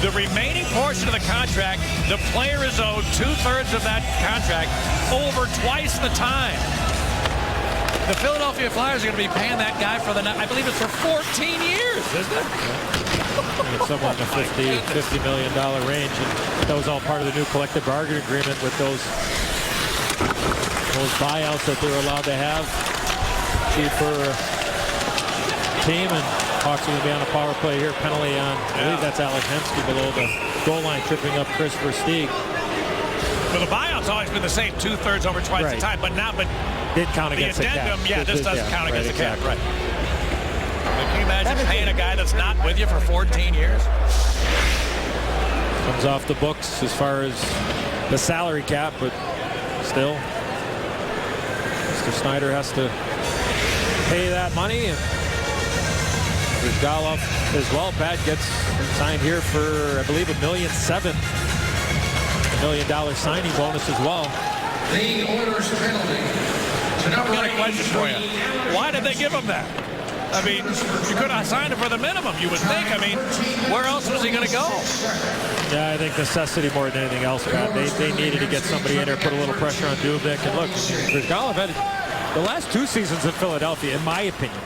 the remaining portion of the contract, the player is owed 2/3 of that contract over twice the time. The Philadelphia Flyers are going to be paying that guy for I believe it's for 14 years, isn't it? It's somewhere in the $50 million range, and that was all part of the new collective bargaining agreement with those buyouts that they were allowed to have. For team, and Hawks are going to be on a power play here. Penalty on, I believe that's Alec Hemsky below the goal line, tripping up Chris Versteeg. Well, the buyout's always been the same, 2/3 over twice the time, but did count against the cap. This doesn't count against the cap, right? Can you imagine paying a guy that's not with you for 14 years? Comes off the books as far as the salary cap, but still, Mr. Snyder has to pay that money. And Bryzgalov as well. Pat gets signed here for, I believe, $1.7 million. $1 million signing bonus as well. The Oilers penalty to number I've got a question for you. Why did they give him that? I mean, you could have signed him for the minimum, you would think. I mean, where else was he going to go? Yeah, I think necessity more than anything else, Pat. They needed to get somebody in there, put a little pressure on Dubnyk. And look, Bryzgalov had the last 2 seasons in Philadelphia, in my opinion,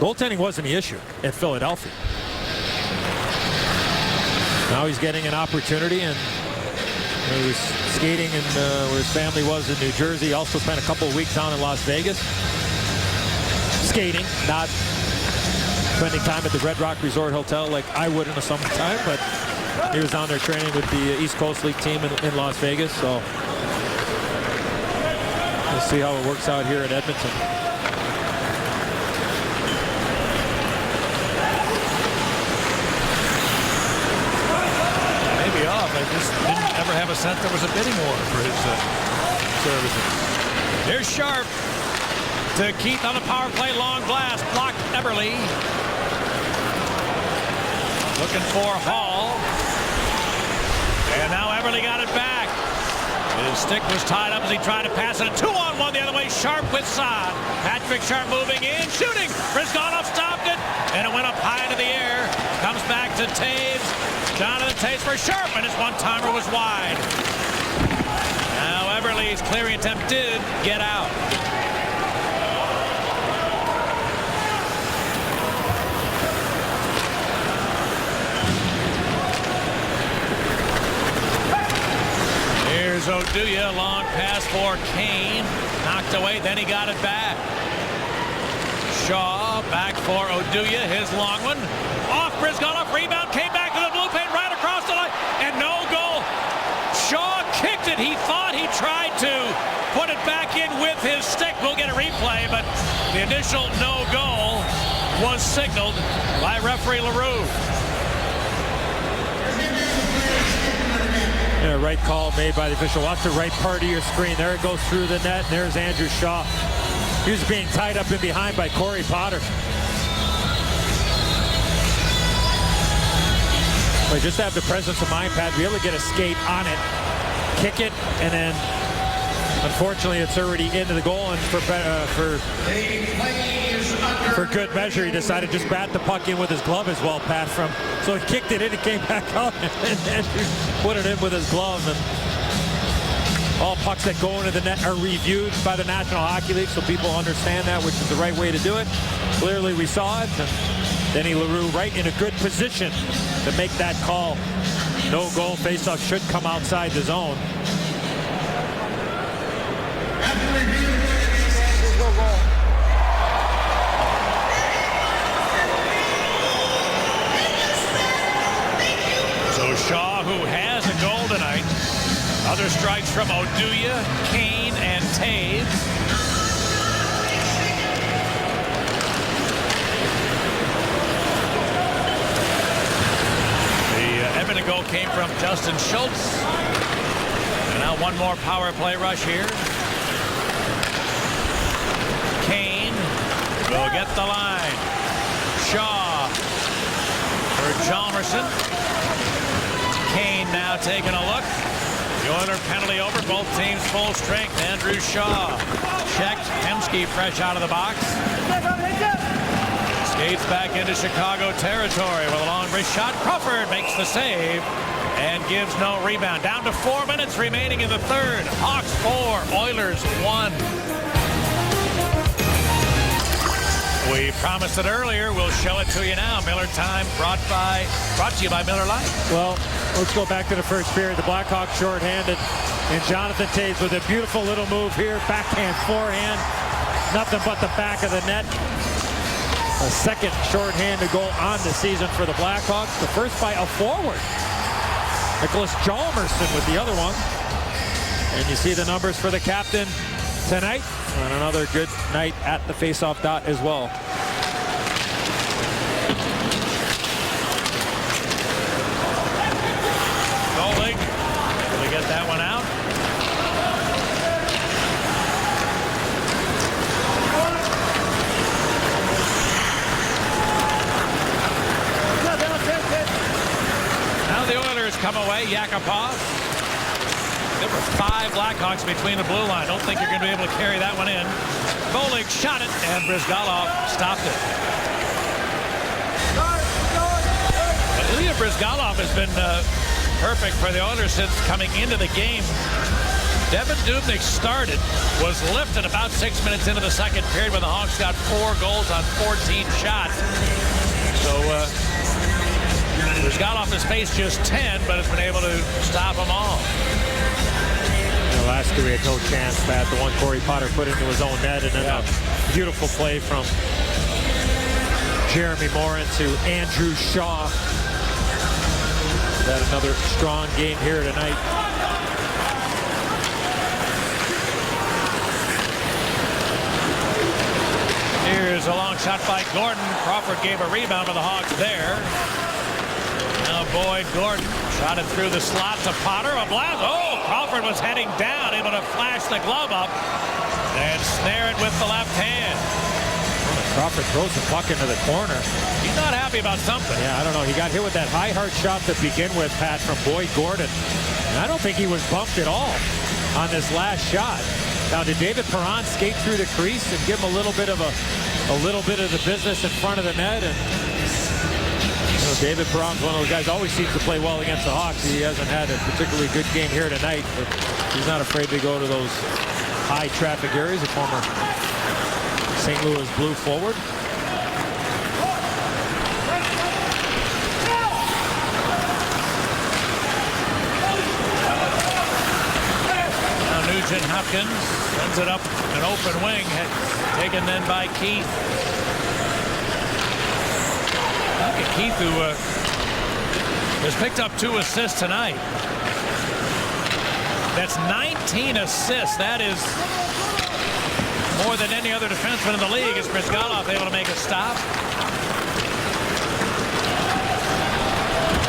goaltending wasn't the issue in Philadelphia. Now he's getting an opportunity, and he was skating in where his family was in New Jersey. He also spent a couple of weeks down in Las Vegas. Skating, not spending time at the Red Rock Resort Hotel like I would in the summertime, but he was down there training with the East Coast League team in Las Vegas. So we'll see how it works out here at Edmonton. Maybe off. I just didn't ever have a sense there was a bidding war for his services. Here's Sharp to Keith on the power play. Long blast blocked Eberle. Looking for Hall. And now Eberle got it back. His stick was tied up as he tried to pass it. A 2-on-1 the other way. Sharp with Saad. Patrick Sharp moving in, shooting. Bryzgalov stopped it, and it went up high into the air. Comes back to Taves. Jonathan Taves for Sharp, and his one-timer was wide. Now Eberle's clearing attempt did get out. Here's Oduya, long pass for Kane. Knocked away, then he got it back. Shaw back for Oduya, his long one. Off Bryzgalov, rebound, came back to the blue paint, right across the line, and no goal. Shaw kicked it. He thought he tried to put it back in with his stick. We'll get a replay, but the initial no goal was signaled by referee LaRue. the right call made by the official. Watch the right part of your screen. There it goes through the net, and there's Andrew Shaw. He was being tied up in behind by Corey Potter. But just have the presence of mind, Pat, be able to get a skate on it, kick it, and then unfortunately it's already into the goal, and for good measure he decided to just bat the puck in with his glove as well, Pat. So he kicked it in, it came back out, and Andrew put it in with his glove. And all pucks that go into the net are reviewed by the National Hockey League, so people understand that, which is the right way to do it. Clearly we saw it, and Denny Leroux right in a good position to make that call. No goal, faceoff should come outside the zone. So Shaw, who has a goal tonight. Other strikes from Oduya, Kane, and Taves. The Edmonton goal came from Justin Schultz. And now one more power play rush here. Kane will get the line. Shaw for Chalmerson. Kane now taking a look. The Oilers penalty over. Both teams full strength. Andrew Shaw checked. Hemsky fresh out of the box. Skates back into Chicago territory with a long wrist shot. Crawford makes the save and gives no rebound. Down to 4 minutes remaining in the third. Hawks 4, Oilers 1. We promised it earlier. We'll show it to you now. Miller time brought to you by Miller Lite. Well, let's go back to the first period. The Blackhawks shorthanded, and Jonathan Toews with a beautiful little move here. Backhand, forehand. Nothing but the back of the net. A second shorthanded goal on the season for the Blackhawks. The first by a forward. Nicholas Chalmerson with the other one. And you see the numbers for the captain tonight. And another good night at the faceoff dot as well. Goalie, will he get that one out? Now the Oilers come away. Yakupov. There were 5 Blackhawks between the blue line. Don't think you're going to be able to carry that one in. Bollig shot it, and Brizgalov stopped it. But Ilya Brizgalov has been perfect for the Oilers since coming into the game. Devin Dubnyk started, was lifted about 6 minutes into the second period when the Hawks got 4 goals on 14 shots. So Brizgalov has faced just 10, but has been able to stop them all. Last year we had no chance, Pat. The one Corey Potter put into his own net, and then a beautiful play from Jeremy Morin to Andrew Shaw. That another strong game here tonight. Here's a long shot by Gordon. Crawford gave a rebound to the Hawks there. Now Boyd Gordon shot it through the slot to Potter. A blast. Oh, Crawford was heading down, able to flash the glove up and snare it with the left hand. Crawford throws the puck into the corner. He's not happy about something. Yeah, I don't know. He got hit with that high hard shot to begin with, Pat, from Boyd Gordon. And I don't think he was bumped at all on this last shot. Now, did David Perron skate through the crease and give him a little bit of the business in front of the net? And David Perron's one of those guys, always seems to play well against the Hawks. He hasn't had a particularly good game here tonight, but he's not afraid to go to those high traffic areas. A former St. Louis Blue forward. Now Nugent Hopkins sends it up an open wing, taken then by Keith. Keith, who has picked up 2 assists tonight. That's 19 assists. That is more than any other defenseman in the league. Is Brizgalov able to make a stop?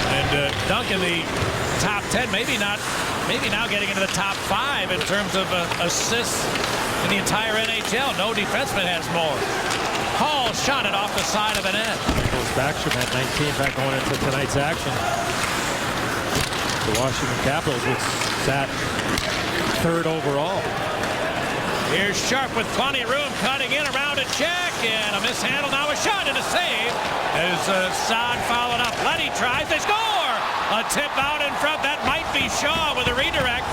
And Duncan, the top 10, maybe now getting into the top 5 in terms of assists in the entire NHL. No defenseman has more. Hall shot it off the side of the net. Goes Backstrom at 19 back going into tonight's action. The Washington Capitals was sat 3rd overall. Here's Sharp with plenty of room, cutting in around a check, and a mishandle. Now a shot and a save. As Saad followed up. Leddy tries to score. A tip out in front. That might be Shaw with a redirect.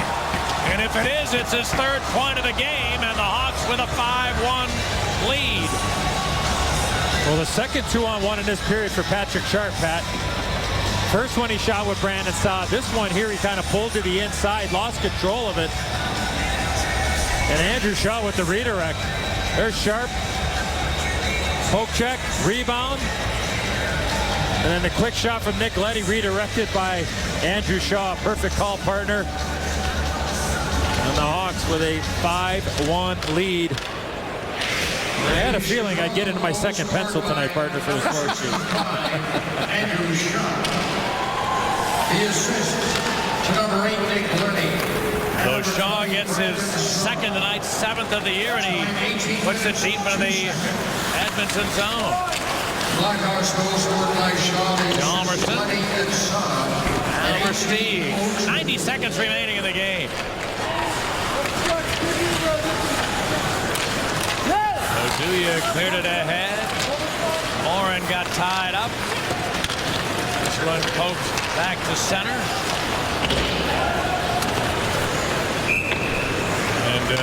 And if it is, it's his 3rd point of the game, and the Hawks with a 5-1 lead. Well, the second 2-on-1 in this period for Patrick Sharp, Pat. First one he shot with Brandon Saad. This one here he kind of pulled to the inside, lost control of it. And Andrew Shaw with the redirect. There's Sharp. Poke check, rebound. And then the quick shot from Nick Leddy, redirected by Andrew Shaw. Perfect call partner. And the Hawks with a 5-1 lead. I had a feeling I'd get into my second pencil tonight, partner, for the score sheet. Andrew Shaw. The assist to number 8, Nick Leddy. So Shaw gets his 2nd tonight, 7th of the year, and he puts it deep into the Edmonton zone. Blackhawks goal scored by Shaw. Almerson. Leddy and Saad. Over Steve. 90 seconds remaining in the game. Oduya cleared it ahead. Morin got tied up. This one poked back to center. And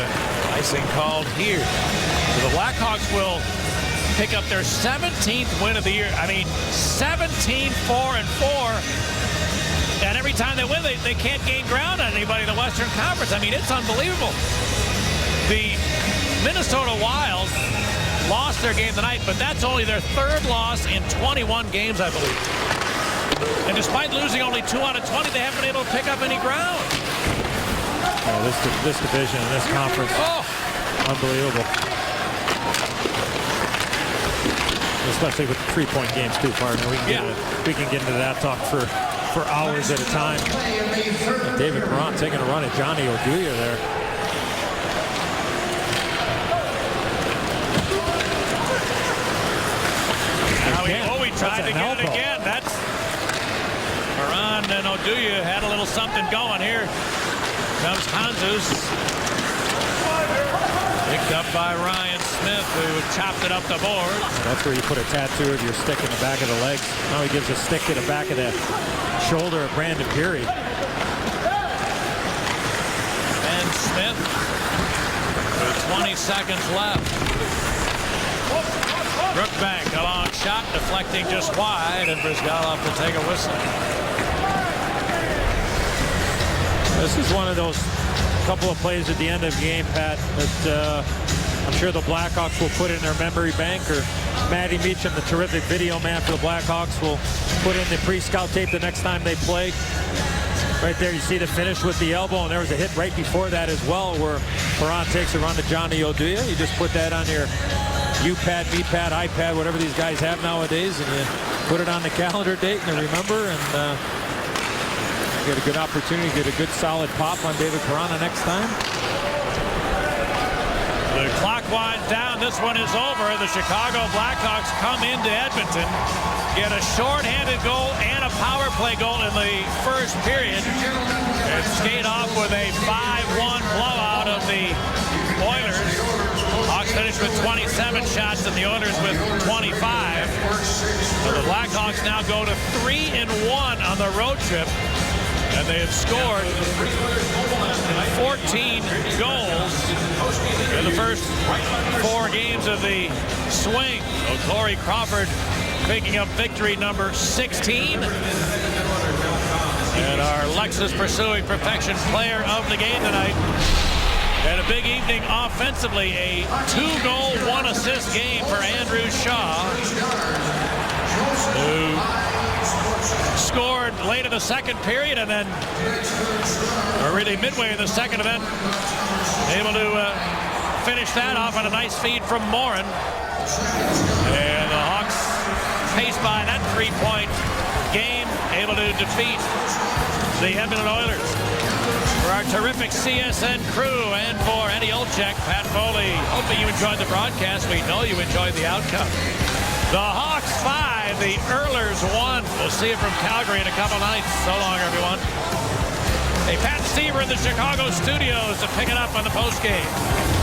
icing called here. So the Blackhawks will pick up their 17th win of the year. I mean, 17-4-4. And every time they win, they can't gain ground on anybody in the Western Conference. I mean, it's unbelievable. The Minnesota Wild lost their game tonight, but that's only their 3rd loss in 21 games, I believe. And despite losing only 2 out of 20, they haven't been able to pick up any ground. This division and this conference, unbelievable. Especially with 3-point games too, partner. We can get into that talk for hours at a time. And David Perron taking a run at Johnny Oduya there. He tried to get it again. That's Perron and Oduya had a little something going here. Comes Handzus. Picked up by Ryan Smith, who chopped it up the board. That's where you put a tattoo of your stick in the back of the legs. Now he gives a stick to the back of the shoulder of Brandon Peary. And Smith with 20 seconds left. Brookbank, a long shot, deflecting just wide, and Brizgalov will take a whistle. This is one of those couple of plays at the end of the game, Pat, that I'm sure the Blackhawks will put in their memory bank, or Matty Meacham, the terrific video man for the Blackhawks, will put in the pre-scout tape the next time they play. Right there, you see the finish with the elbow, and there was a hit right before that as well, where Perron takes a run to Johnny Oduya. You just put that on your U-pad, B-pad, iPad, whatever these guys have nowadays, and you put it on the calendar date and remember, and get a good opportunity, get a good solid pop on David Perron next time. The clock winds down. This one is over. The Chicago Blackhawks come into Edmonton, get a shorthanded goal and a power play goal in the first period, and skate off with a 5-1 blowout of the Oilers. Hawks finished with 27 shots and the Oilers with 25. So the Blackhawks now go to 3-1 on the road trip, and they have scored 14 goals in the first 4 games of the swing. So Corey Crawford picking up victory number 16. And our Lexus Pursuing Perfection player of the game tonight. And a big evening offensively, a 2-goal, 1-assist game for Andrew Shaw, who scored late in the second period, and then, or really midway in the second event, able to finish that off on a nice feed from Morin. And the Hawks, paced by that 3-point game, able to defeat the Edmonton Oilers. For our terrific CSN crew and for Eddie Olczyk, Pat Foley, hoping you enjoyed the broadcast. We know you enjoyed the outcome. The Hawks 5, the Oilers 1. We'll see you from Calgary in a couple nights. So long, everyone. Hey, Pat and Steve are in the Chicago studios to pick it up on the postgame.